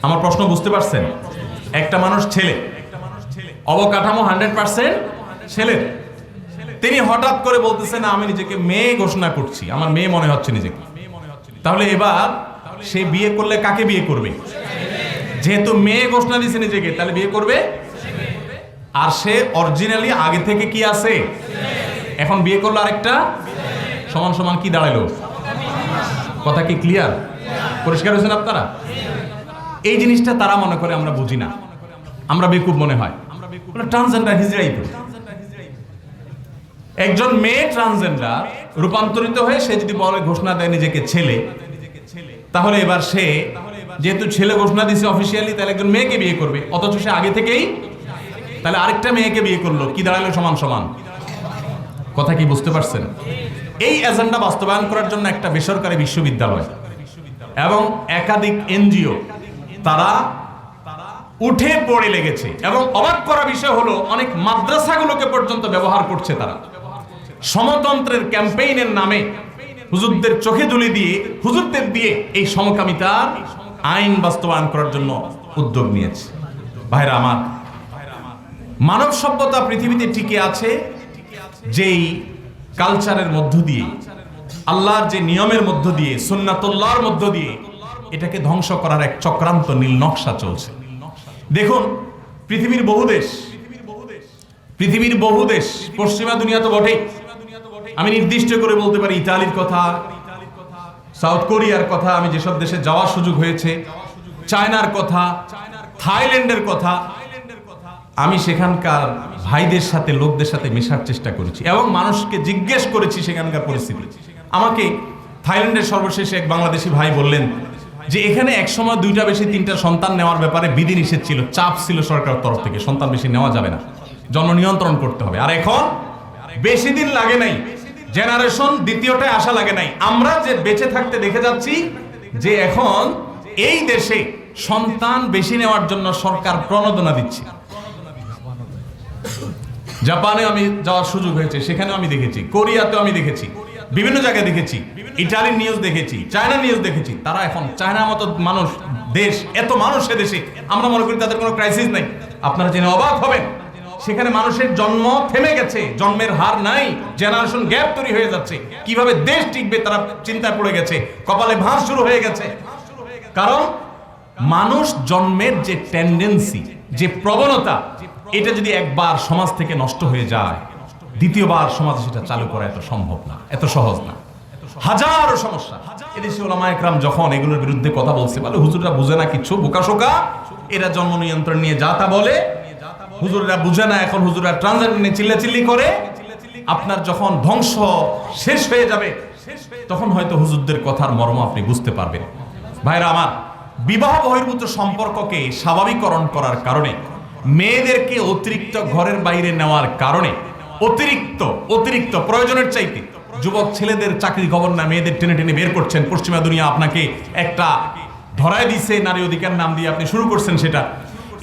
আমার প্রশ্ন বুঝতে পারছেন? একটা মানুষ ছেলে, অবকাঠামো 100% ছেলের, তিনি হঠাৎ করে বলতেছেন আমি নিজেকে মেয়ে ঘোষণা করছি, আমার মেয়ে মনে হচ্ছে নিজেকে। তাহলে এবার সে বিয়ে করলে কাকে বিয়ে করবে? যেহেতু মেয়ে ঘোষণা দিয়েছে নিজেকে, তাহলে বিয়ে করবে। আর সে অরিজিনালি আগে থেকে কি আছে? এখন বিয়ে করলো আরেকটা, সমান সমান কি দাঁড়ালো? কথা কি ক্লিয়ার? পরিষ্কার হয়েছেন আপনারা? এই জিনিসটা তারা মনে করে আমরা বুঝি না, আমরা বেকুব মনে হয়। ট্রান্সজেন্ডার হিজড়াই তো। একজন মেয়ে ট্রান্সজেন্ডার রূপান্তরিত হয়ে সে যদি বলে, ঘোষণা দেয় নিজেকে ছেলে, তাহলে এবার সে যেহেতু ছেলে ঘোষণা দিয়েছে অফিসিয়ালি, তাহলে একজন মেয়েকে বিয়ে করবে, অথচ সে আগে থেকেই তাহলে আরেকটা মেয়েকে বিয়ে করলো, কি দাঁড়ালো? সমান সমান। কথা কি বুঝতে পারছেন? এই এজেন্ডা বাস্তবায়ন করার জন্য একটা বেসরকারি বিশ্ববিদ্যালয় এবং একাধিক এনজিও তারা উঠে পড়ে লেগেছে। এবং অবাক করা বিষয় হলো, অনেক মাদ্রাসাগুলোকে পর্যন্ত ব্যবহার করছে তারা সমতন্ত্রের ক্যাম্পেইনের নামে। হুজুরদের চোখে ধুলি দিয়ে, হুজুরদের দিয়ে এই সমকামিতার আইন বাস্তবায়ন করার জন্য উদ্যোগ নিয়েছে। ভাইরা আমার, মানব সভ্যতা পৃথিবীতে টিকে আছে যেই কালচারের মধ্য দিয়ে, আল্লাহর যে নিয়মের মধ্য দিয়ে, সুন্নাতুল্লাহর মধ্য দিয়ে এটাকে ধ্বংস করার এক চক্রান্ত নীল নকশা চলছে। দেখুন, পৃথিবীর বহু দেশ, পশ্চিমা দুনিয়া তো বটেই, আমি নির্দিষ্ট করে বলতে পারি ইতালির কথা, সাউথ কোরিয়ার কথা, আমি যেসব দেশে যাওয়ার সুযোগ হয়েছে, চায়নার কথা, থাইল্যান্ডের কথা, আমি সেখানকার ভাইদের সাথে, লোকদের সাথে মেশার চেষ্টা করেছি এবং মানুষকে জিজ্ঞেস করেছি সেখানকার পরিস্থিতি। আমাকে থাইল্যান্ডের সর্বশেষ এক বাংলাদেশি ভাই বললেন যে এখানে একসময় 2টা বেশি 3টা সন্তান নেওয়ার ব্যাপারে বিধিনিষেধ ছিল, চাপ ছিল সরকারের তরফ থেকে, সন্তান বেশি নেওয়া যাবে না, জন্ম নিয়ন্ত্রণ করতে হবে। আর এখন বেশি দিন লাগে নাই, জেনারেশন দ্বিতীয়টায় আসা লাগে নাই, আমরা যে বেঁচে থাকতে দেখে যাচ্ছি যে এখন এই দেশে সন্তান বেশি নেওয়ার জন্য সরকার প্রণোদনা দিচ্ছে। জাপানে আমি যাওয়ার সুযোগ হয়েছে, সেখানেও আমি দেখেছি, কোরিয়াতেও আমি দেখেছি, বিভিন্ন জায়গায় দেখেছি, ইটালির নিউজ দেখেছি, চায়নার নিউজ দেখেছি। তারা এখন চায়নার মতো মানুষ দেশ, এত মানুষ সে দেশে, আমরা মনে করি তাদের কোনো ক্রাইসিস নাই। আপনারা জেনে অবাক হবেন, সেখানে মানুষের জন্ম থেমে গেছে, জন্মের হার নাই, জেনারেশন গ্যাপ তৈরি হয়ে যাচ্ছে। কিভাবে দেশ টিকবে তারা চিন্তায় পড়ে গেছে, কপালে ভাঁজ শুরু হয়ে গেছে। কারণ মানুষ জন্মের যে টেন্ডেন্সি, যে প্রবণতা, এটা যদি একবার সমাজ থেকে নষ্ট হয়ে যায়, দ্বিতীয়বার সমাজে সেটা চালু করা এত সম্ভব না, এত সহজ না। হাজারো সমস্যা। এদেশে ওলামায়ে কেরাম যখন এগুলোর বিরুদ্ধে কথা বলছে, বলে হুজুররা বুঝে না কিছু, বোকাশোকা, এরা জন্ম নিয়ন্ত্রণ নিয়ে যা তা বলে, হুজুররা বুঝে না, এখন হুজুররা ট্রান্সজেন্ডার নিয়ে চিল্লাচিল্লি করে। আপনার যখন ধ্বংস শেষ হয়ে যাবে, তখন হয়তো হুজুরদের কথার মর্ম আপনি বুঝতে পারবেন। ভাইরা আমার, বিবাহ বহির্ভূত সম্পর্ককে স্বাভাবিকরণ করার কারণে, মেয়েদেরকে অতিরিক্ত ঘরের বাইরে নেওয়ার কারণে, অতিরিক্ত প্রয়োজনের চাইতে যুবক ছেলেদের চাকরি খবর না, মেয়েদের টেনে টেনে বের করছেন। পশ্চিমা দুনিয়া আপনাকে একটা ধরায় দিছে, নারী অধিকার নাম দিয়ে আপনি শুরু করছেন সেটা।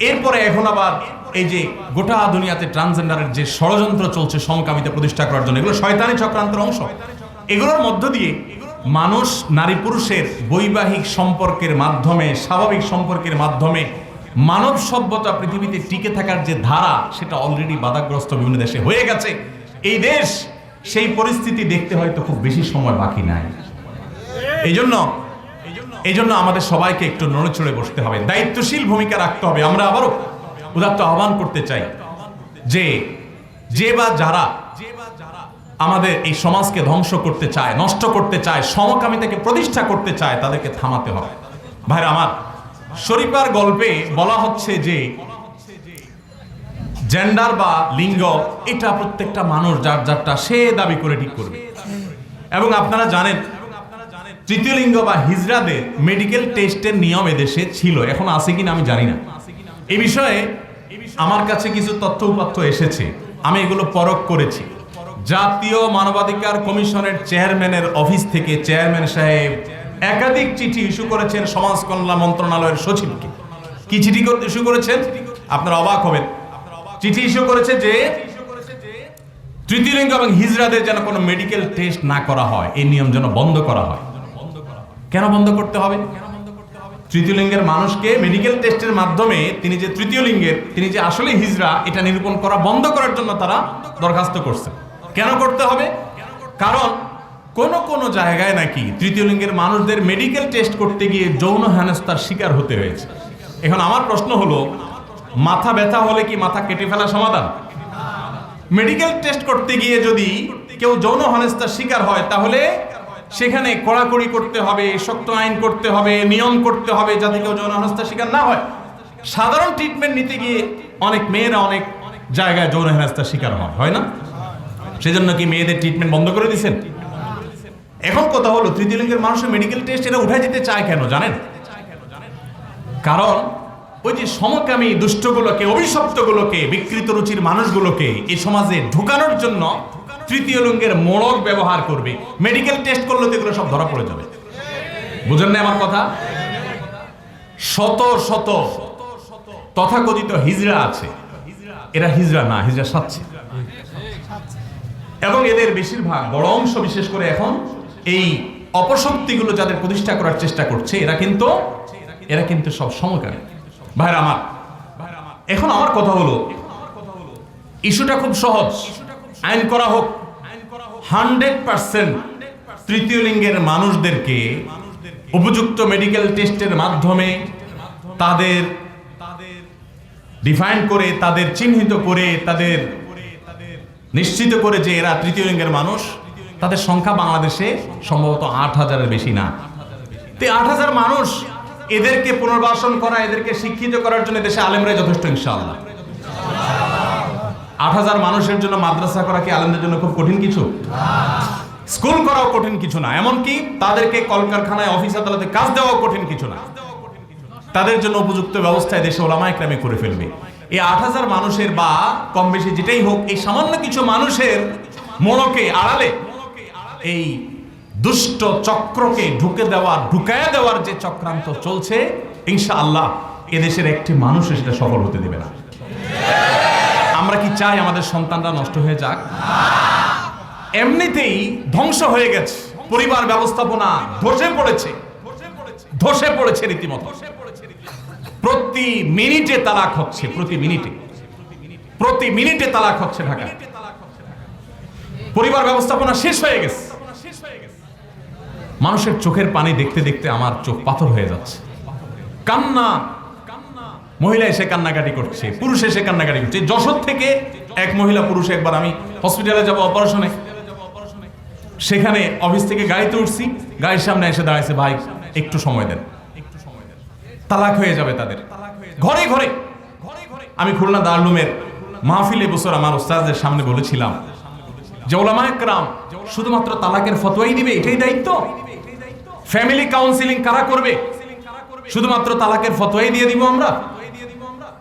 এরপরে এখন আবার এই যে গোটা দুনিয়াতে ট্রান্সজেন্ডারের যে ষড়যন্ত্র চলছে সমকামিতা প্রতিষ্ঠা করার জন্য, এগুলো শয়তানি চক্রান্তের অংশ। এগুলোর মধ্য দিয়ে মানুষ নারী পুরুষের বৈবাহিক সম্পর্কের মাধ্যমে, স্বাভাবিক সম্পর্কের মাধ্যমে মানব সভ্যতা পৃথিবীতে টিকে থাকার যে ধারা, সেটা অলরেডি বাধাগ্রস্ত বিভিন্ন দেশে হয়ে গেছে। এই দেশ সেই পরিস্থিতি দেখতে হয়তো খুব বেশি সময় বাকি নাই। এই জন্য আমাদের সবাইকে একটু নড়েচড়ে বসতে হবে, দায়িত্বশীল ভূমিকা রাখতে হবে। আমরা আবারও উদাত্ত আহ্বান করতে চাই যে বা যারা আমাদের এই সমাজকে ধ্বংস করতে চায়, নষ্ট করতে চায়, সমকামিতাকে প্রতিষ্ঠা করতে চায়, তাদেরকে থামাতে হবে। ভাইরা আমার, শরীফার গল্পে বলা হচ্ছে যে জেন্ডার বা লিঙ্গ, এটা প্রত্যেকটা মানুষ যার যারটা সে দাবি করে ঠিক করবে। এবং আপনারা জানেন, তৃতীয় লিঙ্গ বা হিজড়াদের মেডিকেল টেস্টের নিয়ম এদেশে ছিল, এখন আছে কিনা আমি জানি না। এই বিষয়ে আমার কাছে কিছু তথ্য উপাত্ত এসেছে, আমি এগুলো পরখ করেছি। জাতীয় মানবাধিকার কমিশনের চেয়ারম্যানের অফিস থেকে চেয়ারম্যান সাহেব একাধিক চিঠি ইস্যু করেছেন সমাজ কল্যাণ মন্ত্রণালয়ের সচিবকে। কি চিঠি ইস্যু করেছেন আপনারা অবাক হবেন। চিঠি ইস্যু করেছে যে তৃতীয় লিঙ্গ এবং হিজড়াদের যেন কোনো মেডিকেল টেস্ট না করা হয়, এই নিয়ম যেন বন্ধ করা হয়। কেন বন্ধ করতে হবে? তৃতীয় লিঙ্গের মানুষকে মেডিকেল টেস্টের মাধ্যমে তিনি যে তৃতীয় লিঙ্গের, তিনি যে আসলে হিজড়া, এটা নিরূপণ করা বন্ধ করার জন্য তারা দরখাস্ত করছে। কেন করতে হবে? কারণ কোন জায়গায় নাকি তৃতীয় লিঙ্গের মানুষদের মেডিকেল টেস্ট করতে গিয়ে যৌন হেনস্থার শিকার হতে হয়েছে। এখন আমার প্রশ্ন হলো, মাথা ব্যথা হলে কি মাথা কেটে ফেলা সমাধান? মেডিকেল টেস্ট করতে গিয়ে যদি কেউ যৌন হেনস্থার শিকার হয় তাহলে সেখানে কড়াকড়ি করতে হবে, শক্ত আইন করতে হবে, নিয়ম করতে হবে যাতে কেউ যৌন হেনস্থার শিকার না হয়। সাধারণ ট্রিটমেন্ট নিতে গিয়ে অনেক মেয়েরা অনেক জায়গায় যৌন হেনস্থার শিকার হয় না? সেজন্য কি মেয়েদের ট্রিটমেন্ট বন্ধ করে দিয়েছেন? এখন কথা হলো তৃতীয় লিঙ্গের মানুষের মেডিকেল টেস্ট এরা উঠাই যেতে চায় কেন জানেন? কারণ ওই যে সমকামী দুষ্টগুলোকে, অভিশপ্তগুলোকে, বিকৃত রুচির মানুষগুলোকে এই সমাজে ঢুকানোর জন্য তৃতীয় লিঙ্গের মোড়ক ব্যবহার করবে। মেডিকেল টেস্ট করলে তো এগুলো সব ধরা পড়ে যাবে। বুঝেন না আমার কথা? শত শত তথাকথিত হিজড়া আছে, এরা হিজড়া না, হিজড়া সাচ্ছে। এবং এদের বেশিরভাগ বড় অংশ, বিশেষ করে এখন এই অপশক্তিগুলো যাদের প্রতিষ্ঠা করার চেষ্টা করছে, এরা কিন্তু সব সমকামী। ভাইরা আমার, এখন আমার কথা হলো ইস্যুটা খুব সহজ। আইন করা হোক 100% তৃতীয় লিঙ্গের মানুষদেরকে উপযুক্ত মেডিকেল টেস্টের মাধ্যমে তাদের ডিফাইন করে, তাদের চিহ্নিত করে, তাদের নিশ্চিত করে যে এরা তৃতীয় লিঙ্গের মানুষ। তাদের সংখ্যা বাংলাদেশে সম্ভবত 8,000-এর বেশি না। তো 8,000 মানুষ, এদেরকে পুনর্বাসন করা, এদেরকে শিক্ষিত করার জন্য দেশে আলেমরাই যথেষ্ট ইনশাআল্লাহ। 8,000 মানুষের জন্য মাদ্রাসা করা কি আলেমদের জন্য খুব কঠিন কিছু? স্কুল করাও কঠিন কিছু না, এমনকি তাদেরকে কলকারখানায়, অফিস আদালতে কাজ দেওয়াও কঠিন কিছু না। তাদের জন্য উপযুক্ত ব্যবস্থায় দেশে ওলামায়ে কেরামে করে ফেলবে। এই 8,000 মানুষের বা কম বেশি যেটাই হোক, এই সামান্য কিছু মানুষের মোড়কে আড়ালে এই দুষ্ট চক্রকে ঢুকায়া দেওয়ার যে চক্রান্ত চলছে, ইনশাআল্লাহ এদেশের একটি মানুষ সেটা সফল হতে দেবে না। আমরা কি চাই আমাদের সন্তানরা নষ্ট হয়ে যাক? এমনিতেই ধ্বংস হয়ে গেছে, পরিবার ব্যবস্থাপনা ধসে পড়েছে রীতিমতো। প্রতি মিনিটে তালাক হচ্ছে, প্রতি মিনিটে তালাক হচ্ছে ঢাকায়। পরিবার ব্যবস্থাপনা শেষ হয়ে গেছে। মানুষের চোখের পানি দেখতে দেখতে আমার চোখ পাথর হয়ে যাচ্ছে। কান্না, মহিলা এসে কান্নাকাটি করছে, পুরুষ এসে কান্নাকাটি করছে। যশোর থেকে এক মহিলা পুরুষে, একবার আমি হসপিটালে যাব অপারেশনে, সেখানে অফিস থেকে গাড়িতে উঠছি, গাড়ির সামনে এসে দাঁড়াইছে, ভাই একটু সময় দেন, তালাক হয়ে যাবে তাদের ঘরে ঘরে। আমি খুলনা দারুলুমের মাহফিলে বছর আমার ওস্তাদের সামনে বলেছিলাম যে ওলামায়ে কেরাম শুধুমাত্র তালাকের ফতোয়াই দিবে, এটাই দায়িত্ব? ফ্যামিলি কাউন্সিলিং কারা করবে? শুধুমাত্র তালাকের ফতোয়াই দিয়ে দিব আমরা?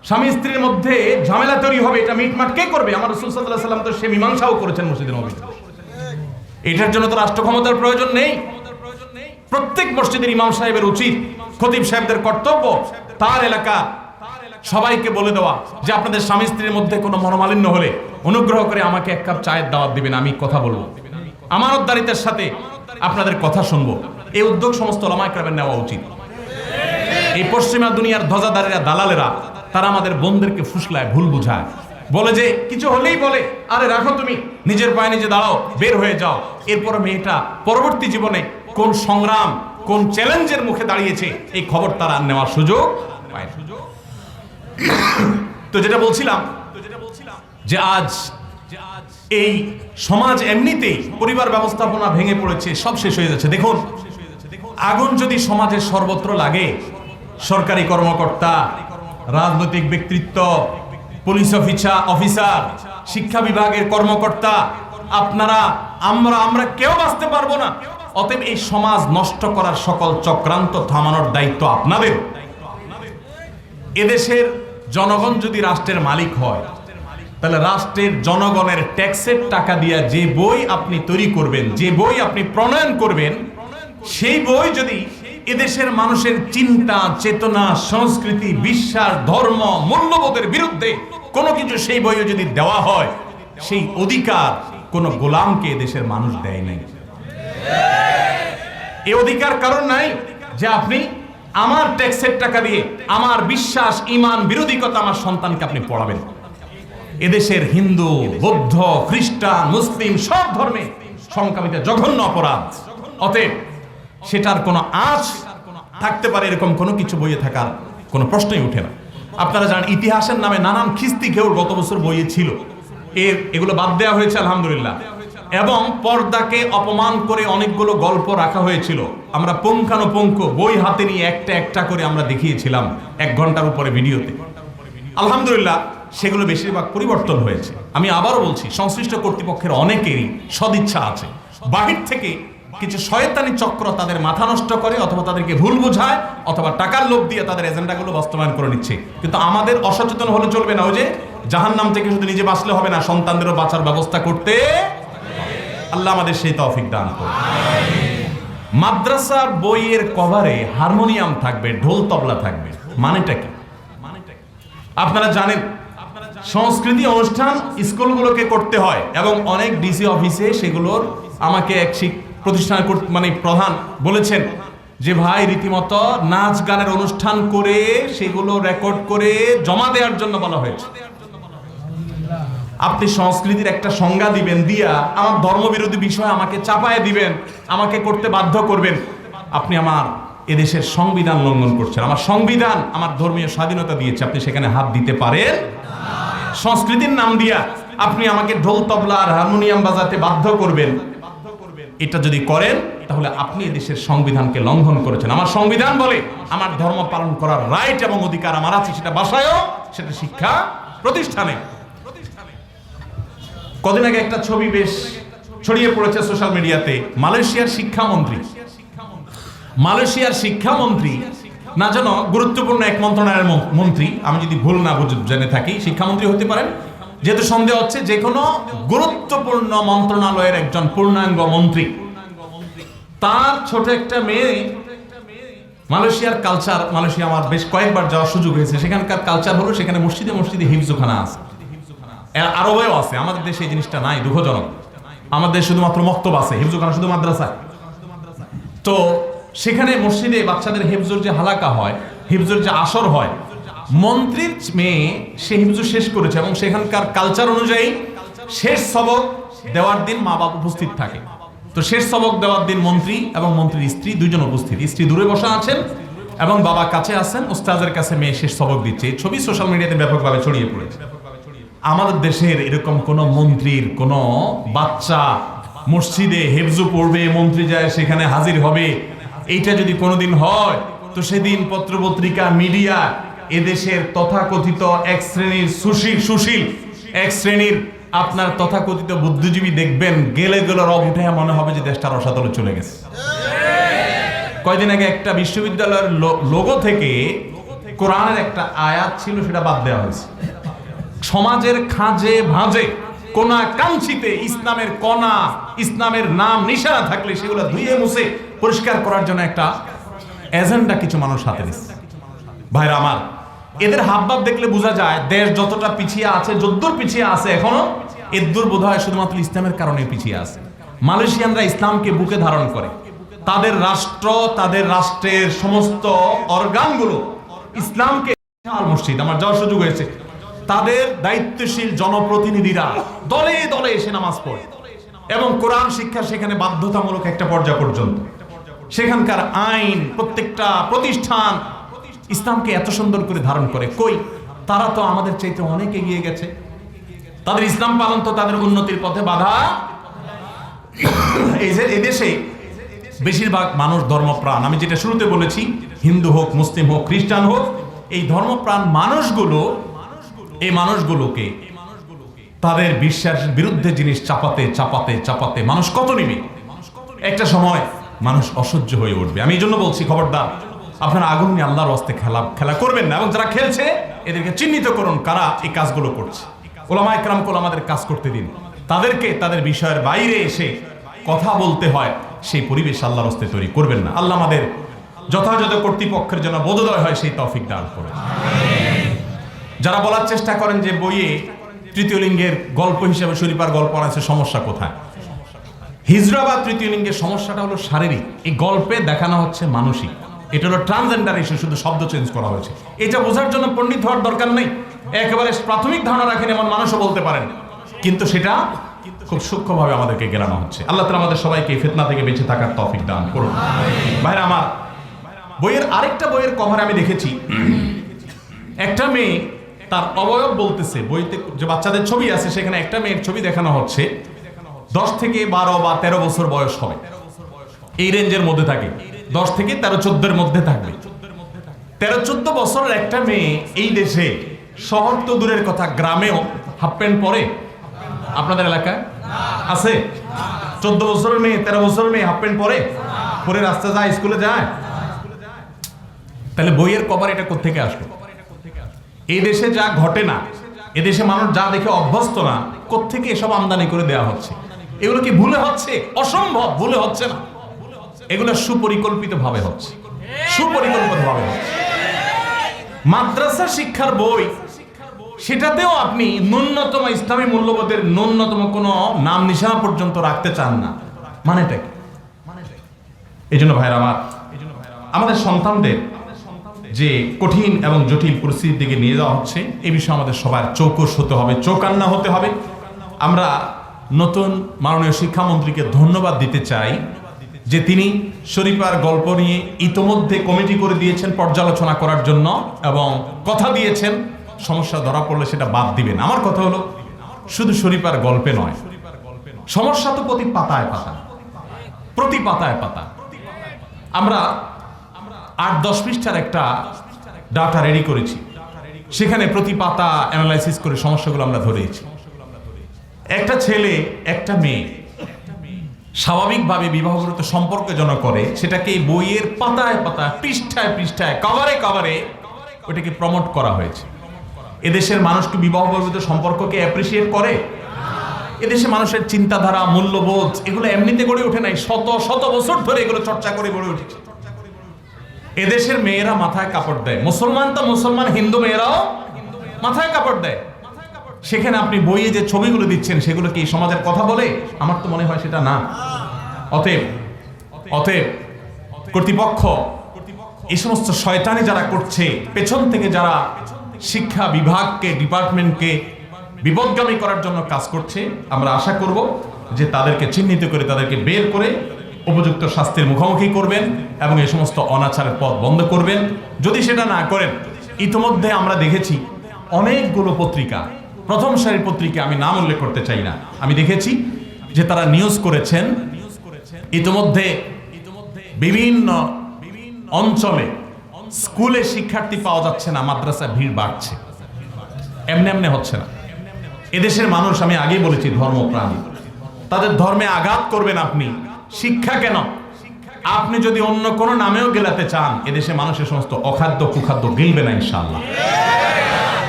স্বামী স্ত্রীর মধ্যে ঝামেলা তৈরি হবে, এটা মিটমাট কে করবে? আমার রাসূল সাল্লাল্লাহু আলাইহি ওয়াসাল্লাম তো সে মীমাংসাও করেছেন মসজিদে নববীতে। এটার জন্য তো রাষ্ট্র ক্ষমতার প্রয়োজন নেই। প্রত্যেক মসজিদের ইমাম সাহেবের উচিত, খতিব সাহেবদের কর্তব্য তার এলাকা সবাইকে বলে দেওয়া যে আপনাদের স্বামী স্ত্রীর মধ্যে কোনো মনোমালিন্য হলে অনুগ্রহ করে আমাকে এক কাপ চায়ের দাওয়াত দিবেন, আমি কথা বলবো, আমানতদারিতার সাথে আপনাদের কথা শুনবো। এই উদ্যোগ সমস্ত ওলামায়ে কেরামের নেওয়া উচিত। এই পশ্চিমা দুনিয়ার ধ্বজাধারীরা, দালালেরা, তারা আমাদের বোনদেরকে ফুসলায়, ভুল বুঝায়, বলে যে কিছু হলেই বলে আরে রাখো, তুমি নিজের পায়ে নিজে দাঁড়াও, বের হয়ে যাও। এরপর মেয়েটা পরবর্তী জীবনে কোন সংগ্রাম, কোন চ্যালেঞ্জের মুখে দাঁড়িয়েছে এই খবর তারা নেওয়ার সুযোগ পায়। তো যেটা বলছিলাম যে আজ এই সমাজ এমনিতেই পরিবার ব্যবস্থাপনা ভেঙে পড়েছে, সব শেষ হয়ে যাচ্ছে। দেখুন, আগুন যদি সমাজের সর্বত্র লাগে, সরকারি কর্মকর্তা, রাজনৈতিক ব্যক্তিত্ব, পুলিশ অফিসার, শিক্ষা বিভাগের কর্মকর্তা, আপনারা, আমরা কেউ বাঁচতে পারবো না। অতএব এই সমাজ নষ্ট করার সকল চক্রান্ত থামানোর দায়িত্ব আপনাদের। এদেশের জনগণ যদি রাষ্ট্রের মালিক হয়, তাহলে রাষ্ট্রের জনগণের ট্যাক্সের টাকা দিয়ে যে বই আপনি তৈরি করবেন, যে বই আপনি প্রণয়ন করবেন, সেই বই যদি এদেশের মানুষের চিন্তা, চেতনা, সংস্কৃতি, বিশ্বাস, ধর্ম, মূল্যবোধের বিরুদ্ধে কোনো কিছু সেই বইও যদি দেওয়া হয়, সেই অধিকার কোনো গোলামকে এদেশের মানুষ দেয় নাই। এই অধিকার কারণ নাই যে আপনি আমার ট্যাক্সের টাকা দিয়ে আমার বিশ্বাস, ঈমান বিরোধী কথা আমার সন্তানকে আপনি পড়াবেন। এদেশের হিন্দু, বৌদ্ধ, খ্রিস্টান, মুসলিম সব ধর্মে সমকামিতা জঘন্য অপরাধ। অতএব সেটার কোনো আঁচ থাকতে পারে এরকম কোনো কিছু বইয়ে থাকার কোনো প্রশ্নই উঠে না। আপনারা জানেন ইতিহাসের নামে নানান খিস্তি ঘেউর গত বছর বইয়ে ছিল, এগুলো বাদ দেওয়া হয়েছে আলহামদুলিল্লাহ। এবং পর্দাকে অপমান করে অনেকগুলো গল্প রাখা হয়েছিল। আমরা পুঙ্খানুপুঙ্খ বই হাতে নিয়ে একটা একটা করে আমরা দেখিয়েছিলাম 1 ঘন্টার উপরে ভিডিওতে। আলহামদুলিল্লাহ সেগুলো বেশিরভাগ পরিবর্তন হয়েছে। আমি আবারও বলছি, সংশ্লিষ্ট কর্তৃপক্ষের অনেকেরই সদিচ্ছা আছে, বাহির থেকে কিছু শয়তানি চক্র তাদের মাথা নষ্ট করে, অথবা তাদেরকে ভুল বোঝায়, অথবা টাকার লোভ দিয়ে তাদের এজেন্ডাগুলো বাস্তবায়ন করে নিচ্ছে। কিন্তু আমাদের অসচেতন হলে চলবে না। ওই যে জাহান্নাম থেকে শুধু নিজে বাঁচলে হবে না, সন্তানদেরও বাঁচার ব্যবস্থা করতে আল্লাহ আমাদের সেই তৌফিক দান করুন। মাদ্রাসার বইয়ের কভারে হারমোনিয়াম থাকবে, ঢোল তবলা থাকবে, মানেটা কি? আপনারা জানেন সংস্কৃতি অনুষ্ঠান স্কুলগুলোকে করতে হয়, এবং অনেক ডিসি অফিসে সেগুলোর আমাকে এক প্রতিষ্ঠানের মানে প্রধান বলেছেন যে ভাই রীতিমতো নাচ গানের অনুষ্ঠান করে সেগুলো রেকর্ড করে জমা দেওয়ার জন্য বলা হয়েছে। আপনি সংস্কৃতির একটা সংজ্ঞা দিবেন, দিয়া আমার ধর্মবিরোধী বিষয় আমাকে চাপায় দিবেন, আমাকে করতে বাধ্য করবেন। আপনি আমার এদেশের সংবিধান লঙ্ঘন করছেন। আমার সংবিধান আমার ধর্মীয় স্বাধীনতা দিয়েছে, আপনি সেখানে হাত দিতে পারেন? সংস্কৃতির নাম দিয়া আপনি আমাকে ঢোল তবলা আর হারমোনিয়াম বাজাতে বাধ্য করবেন। এটা যদি করেন তাহলে আপনি এদেশের সংবিধানকে লঙ্ঘন করেছেন। আমার সংবিধান বলে আমার ধর্ম পালন করার রাইট এবং অধিকার আমার আছে, সেটা বাসায়ও, সেটা শিক্ষা প্রতিষ্ঠানে। কদিন আগে একটা ছবি বেশ ছড়িয়ে পড়েছে সোশ্যাল মিডিয়াতে। মালয়েশিয়ার শিক্ষামন্ত্রী না যেন গুরুত্বপূর্ণ এক মন্ত্রণালয়ের মন্ত্রী, আমি যদি ভুল না জেনে থাকি শিক্ষামন্ত্রী হতে পারেন, যেহেতু সন্দেহ হচ্ছে যে কোনো গুরুত্বপূর্ণ মন্ত্রণালয়ের একজন পূর্ণাঙ্গ মন্ত্রী, তার ছোট একটা মেয়ে। মালয়েশিয়ার কালচার, মালয়েশিয়া আমার বেশ কয়েকবার যাওয়ার সুযোগ হয়েছে, সেখানকার কালচার হলো সেখানে মসজিদে মসজিদে হিফজখানা আছে, আরবেও আছে। আমাদের দেশে এই জিনিসটা নাই, দুঃখজনক। আমাদের শুধুমাত্র মক্তব আছে, হিফজখানা শুধু মাদ্রাসা। তো সেখানে মসজিদে বাচ্চাদের হিফজুর যে হালাকা হয়, হিফজুর যে আসর হয়, মন্ত্রীর মেয়ে সে হিফজু শেষ করেছে, এবং সেখানকার কালচার অনুযায়ী শেষ সবক দেওয়ার দিন মা বাবা উপস্থিত থাকে। তো শেষ সবক দেওয়ার দিন মন্ত্রী এবং মন্ত্রীর স্ত্রী দুইজন উপস্থিত। স্ত্রী দূরে বসা আছেন এবং বাবা কাছে আছেন, উস্তাদের কাছে মেয়ে শেষ সবক দিচ্ছে। এই ছবি সোশ্যাল মিডিয়াতে ব্যাপকভাবে ছড়িয়ে পড়েছে। আমাদের দেশের এরকম কোন মন্ত্রীর কোন বাচ্চা মসজিদে হেফজু পড়বে, মন্ত্রী যায় সেখানে হাজির হবে, এইটা যদি কোনোদিন হয় তো সেদিন পত্রপত্রিকা মিডিয়া এদেশের তথাকথিত এক শ্রেণীর সুশীল এক শ্রেণীর আপনার তথাকথিত বুদ্ধিজীবী দেখবেন গেলে রব উঠে মনে হবে যে দেশটা রসাতলে চলে গেছে। কয়দিন আগে একটা বিশ্ববিদ্যালয়ের লোগো থেকে কোরআনের একটা আয়াত ছিল, সেটা বাদ দেওয়া হয়েছে। সমাজের খাঁজে ভাঁজে কোনা কাঞ্চিতে ইসলামের কণা, ইসলামের নাম নিশানা থাকলে সেগুলো ধুয়ে মুছে পরিষ্কার করার জন্য একটা এজেন্ডা কিছু মানুষ হাতে নিচ্ছে। ভাইরা আমার, এদের হাবভাব দেখলে বোঝা যায় দেশ যতটা পিছিয়ে আছে, যদ্দূর পিছিয়ে আছে এখনো, এদ্দূর বোধ হয় শুধুমাত্র ইসলামের কারণে পিছিয়ে আছে। মালয়েশিয়ানরা ইসলামকে বুকে ধারণ করে, তাদের রাষ্ট্র, তাদের রাষ্ট্রের সমস্ত অর্গানগুলো ইসলামকে, মসজিদ আমার যাওয়ার সুযোগ হয়েছে, তাদের দায়িত্বশীল জনপ্রতিনিধিরা দলে দলে এসে নামাজ পড়ে এবং কোরআন শিক্ষা সেখানে বাধ্যতামূলক একটা পর্যায় পর্যন্ত। সেখানকার আইন, প্রত্যেকটা প্রতিষ্ঠান ইসলামকে এত সুন্দর করে ধারণ করে। কই, তারা তো আমাদের চাইতে অনেক এগিয়ে গেছে। তাদের ইসলাম পালন তো তাদের উন্নতির পথে বাধা। এই যে এদেশে বেশিরভাগ মানুষ ধর্মপ্রাণ, আমি যেটা শুরুতে বলেছি, হিন্দু হোক, মুসলিম হোক, খ্রিস্টান হোক, এই ধর্মপ্রাণ মানুষগুলো, এই মানুষগুলোকে তাদের বিশ্বাসের বিরুদ্ধে জিনিস চাপাতে চাপাতে চাপাতে মানুষ কত নিবে, একটা সময় মানুষ অসহ্য হয়ে উঠবে। আমি এই জন্য বলছি, খবরদার আপনারা আগুন নিয়ে আল্লাহর ওয়াস্তে খেলা করবেন না, এবং যারা খেলছে এদেরকে চিহ্নিত করুন কারা এই কাজগুলো করছে। ওলামায়ে কেরামকে আমাদের কাজ করতে দিন, তাদেরকে তাদের বিষয়ের বাইরে এসে কথা বলতে হয় সেই পরিবেশ আল্লাহর ওয়াস্তে তৈরি করবেন না। আল্লাহ আমাদের যথাযথ কর্তৃপক্ষের জন্য বোধোদয় হয় সেই তৌফিক দান করুন। যারা বলার চেষ্টা করেন যে বইয়ে তৃতীয় লিঙ্গের গল্প হিসেবে শরীফার গল্প আছে, সমস্যা কোথায়? হিজরা বা তৃতীয় লিঙ্গের সমস্যাটা হলো শারীরিক, এই গল্পে দেখানো হচ্ছে মানসিক। এটা হলো ট্রান্সজেন্ডার ইস্যু, শুধু শব্দ চেঞ্জ করা হয়েছে। এটা বোঝার জন্য পণ্ডিত হওয়ার দরকার নেই, একেবারে প্রাথমিক ধারণা রাখেন এমন মানুষও বলতে পারেন, কিন্তু সেটা খুব সূক্ষ্মভাবে আমাদেরকে গেলানো হচ্ছে। আল্লাহ তাআলা আমাদের সবাইকে ফিতনা থেকে বেঁচে থাকার তৌফিক দান করুন। ভাইরা আমার, আরেকটা বইয়ের কভারে আমি দেখেছি একটা মেয়ে তার অবয়ব বলতেছে, বইতে যে বাচ্চাদের ছবি আছে সেখানে একটা মেয়ের ছবি দেখানো হচ্ছে, 10 থেকে 12 বা 13 বছর বয়স হবে, এই রেঞ্জের মধ্যে থাকে। 10 থেকে 13-14 মধ্যে থাকবে। 13-14 বছরের একটা মেয়ে এই দেশে, শহর তো দূরের কথা, গ্রামেও হাফ প্যান্ট পরে? আপনাদের এলাকায় আছে? 14 বছরের মেয়ে, 13 বছরের মেয়ে হাফ প্যান্ট পরে রাস্তা যায়, স্কুলে যায়? তাহলে বইয়ের কভার এটা কোত্থেকে আসলো? এই দেশে যা ঘটে না, এদেশে মানুষ যা দেখে অভ্যস্ত না, কোত্থেকে এসব আমদানি করে দেওয়া হচ্ছে? এগুলো কি ভুলে হচ্ছে? অসম্ভব ভুলে হচ্ছে না, এগুলো সুপরিকল্পিত ভাবে হচ্ছে, সুপরিকল্পিত ভাবে হচ্ছে। মাদ্রাসা শিক্ষার বই, সেটাতেও আপনি ন্যূনতম ইসলামী মূল্যবোধের ন্যূনতম কোনো নাম নিশানা পর্যন্ত রাখতে চান না, মানেটা কি? এই জন্য ভাইরা আমার, আমাদের সন্তানদের যে কঠিন এবং জটিল পরিস্থিতির দিকে নিয়ে যাওয়া হচ্ছে, এই বিষয়ে আমাদের সবার চৌকস হতে হবে, চৌকান্না হতে হবে। আমরা নতুন মাননীয় শিক্ষামন্ত্রীকে ধন্যবাদ দিতে চাই যে তিনি শরীফার গল্প নিয়ে ইতোমধ্যে কমিটি করে দিয়েছেন পর্যালোচনা করার জন্য, এবং কথা দিয়েছেন সমস্যা ধরা পড়লে সেটা বাদ দিবেন। আমার কথা হলো, শুধু শরীফার গল্পে নয়, সমস্যা তো প্রতি পাতায় পাতা, প্রতি পাতায় পাতা। আমরা 8-10 পৃষ্ঠার একটা ডাটা রেডি করেছি, সেখানে প্রতি পাতা অ্যানালাইসিস করে সমস্যাগুলো আমরা ধরেছি। একটা ছেলে একটা মেয়ে স্বাভাবিকভাবে বিবাহগত সম্পর্ক যেন করে, সেটাকে বইয়ের পাতায় পাতায়, পৃষ্ঠায় পৃষ্ঠায়, কভারে কভারে ওটাকে প্রমোট করা হয়েছে। এদেশের মানুষকে বিবাহবহির্ভূত সম্পর্ককে অ্যাপ্রিসিয়েট করে? এদেশে মানুষের চিন্তাধারা, মূল্যবোধ এগুলো এমনিতে গড়ে ওঠে নাই, শত শত বছর ধরে এগুলো চর্চা করে গড়ে উঠেছে। এদেশের মেয়েরা মাথায় কাপড় দেয়, মুসলমান তো মুসলমান, হিন্দু মেয়েরাও মাথায় কাপড় দেয়। সেখানে আপনি বইয়ে যে ছবিগুলো দিচ্ছেন, সেগুলো কি সমাজের কথা বলে? আমার তো মনে হয় সেটা না। অতএব কর্তৃপক্ষ এই সমস্ত শয়তানি যারা করছে, পেছন থেকে যারা শিক্ষা বিভাগকে, ডিপার্টমেন্টকে বিপদগামী করার জন্য কাজ করছে, আমরা আশা করব যে তাদেরকে চিহ্নিত করে, তাদেরকে বের করে উপযুক্ত শাস্তির মুখোমুখি করবেন এবং এই সমস্ত অনাচারের পথ বন্ধ করবেন। যদি সেটা না করেন, ইতিমধ্যে আমরা দেখেছি অনেকগুলো পত্রিকা, প্রথম সারির পত্রিকা, আমি নাম উল্লেখ করতে চাই না, আমি দেখেছি যে তারা নিউজ করেছেন ইতিমধ্যে বিভিন্ন অঞ্চলে স্কুলে শিক্ষার্থী পাওয়া যাচ্ছে না, মাদ্রাসায় ভিড় বাড়ছে। এমনি এমনি হচ্ছে না। এদেশের মানুষ, আমি আগেই বলেছি, ধর্মপ্রাণী, তাদের ধর্মে আঘাত করবেন আপনি, শিক্ষা কেন? আপনি যদি অন্য কোনো নামেও গেলাতে চান, এদেশে মানুষের সমস্ত অখাদ্য কুখাদ্য গিলবে না ইনশাআল্লাহ,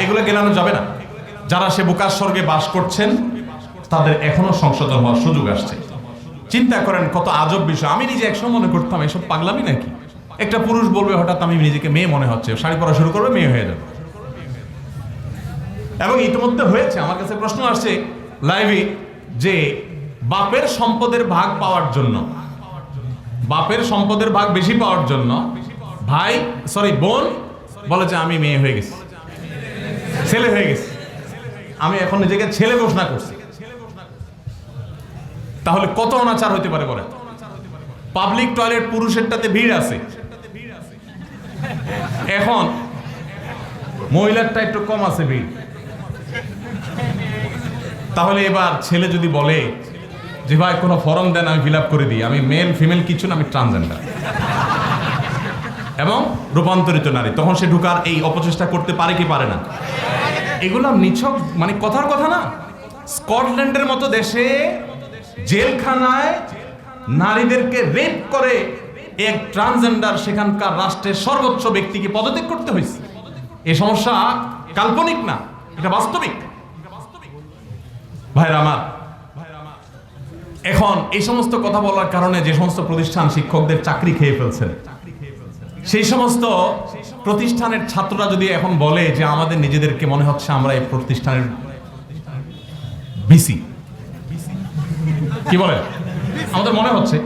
এগুলো গেলানো যাবে না। যারা সে বোকার স্বর্গে বাস করছেন, তাদের এখনো সংশোধন হওয়ার সুযোগ আসছে। চিন্তা করেন কত আজব বিষয়। আমি নিজে একসময় মনে করতাম এসব পাগলামি নাকি। একটা পুরুষ বলবে হঠাৎ আমি নিজেকে মেয়ে মনে হচ্ছে, শাড়ি পরা শুরু করবে, মেয়ে হয়ে যাবে। এবং ইতিমধ্যে হয়েছে, আমার কাছে প্রশ্ন আসছে লাইভে যে বাপের সম্পদের ভাগ পাওয়ার জন্য, বাপের সম্পদের ভাগ বেশি পাওয়ার জন্য বোন বলে যে আমি মেয়ে হয়ে গেছি, ছেলে হয়ে গেছি, আমি এখন নিজেকে ছেলে ঘোষণা করছি। তাহলে কত অনাচার হইতে পারে বলেন? পাবলিক টয়লেট পুরুষেরটাতে ভিড় আছে, এখন মহিলারটা একটু কম আছে ভিড়। তাহলে এবার ছেলে যদি বলে যে ভাই কোনো ফর্ম দেন, আমি ফিল আপ করে দিই, আমি মেল ফিমেল কিছু না, আমি ট্রান্সজেন্ডার এবং রূপান্তরিত নারী, তখন সে ঢুকার এই অপচেষ্টা করতে পারে কি পারে না? এগুলো নিছক মানে কথার কথা না। স্কটল্যান্ডের মতো দেশে জেলখানায় নারীদেরকে রেপ করে এক ট্রান্সজেন্ডার সেখানকার রাষ্ট্রের সর্বোচ্চ ব্যক্তিকে পদত্যাগ করতে হয়েছে। এই সমস্যা কাল্পনিক না, এটা বাস্তবিক। ভাইরা আমার, এখন এই সমস্ত কথা বলার কারণে যে সমস্ত প্রতিষ্ঠান শিক্ষকদের চাকরি খেয়ে ফেলছে, সেই সমস্ত প্রতিষ্ঠানের ছাত্ররা যদি এখন বলে যে আমাদের নিজেদেরকে মনে হচ্ছে আমরা এই প্রতিষ্ঠানের ভিসি, কি বলে আমাদের মনে হচ্ছে,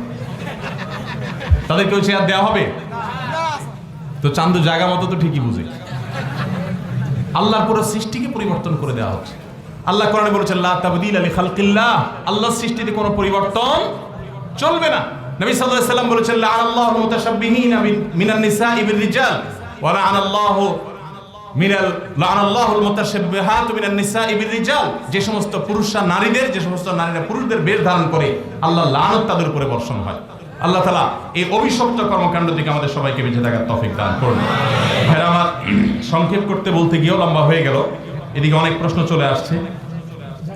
তাদেরকে ওই চেয়ার দেওয়া হবে? তো চান্দু জায়গা মতো তো ঠিকই বুঝে। আল্লাহর পুরো সৃষ্টিকে পরিবর্তন করে দেওয়া হচ্ছে। আল্লাহ কোরআনে বলেছেন লা তাবদীলা লিখালকিল্লাহ, আল্লাহর সৃষ্টিতে কোনো পরিবর্তন চলবে না। নবী সাল্লাল্লাহু আলাইহি সাল্লাম বলেছেন লাআনাল্লাহুল মুতাশাব্বিহিনা মিনান নিসাই বির রিজাল ওয়া লাআনাল্লাহু মিনাল লানাল্লাহুল মুতাশাব্বিহাতু মিনান নিসাই বির-রিজাল, যে সমস্ত পুরুষরা নারীদের, যে সমস্ত নারীরা পুরুষদের বেশ ধারণ করে আল্লাহ লানত তাদের উপরে বর্ষণ হয়। আল্লাহ তাআলা এই অভিশপ্ত কর্মকাণ্ড থেকে আমাদের সবাইকে বেঁচে থাকার তৌফিক দান করুন। ভাইরা আমার, সংক্ষেপ করতে বলতে গিয়েও লম্বা হয়ে গেল, এদিকে অনেক প্রশ্ন চলে আসছে।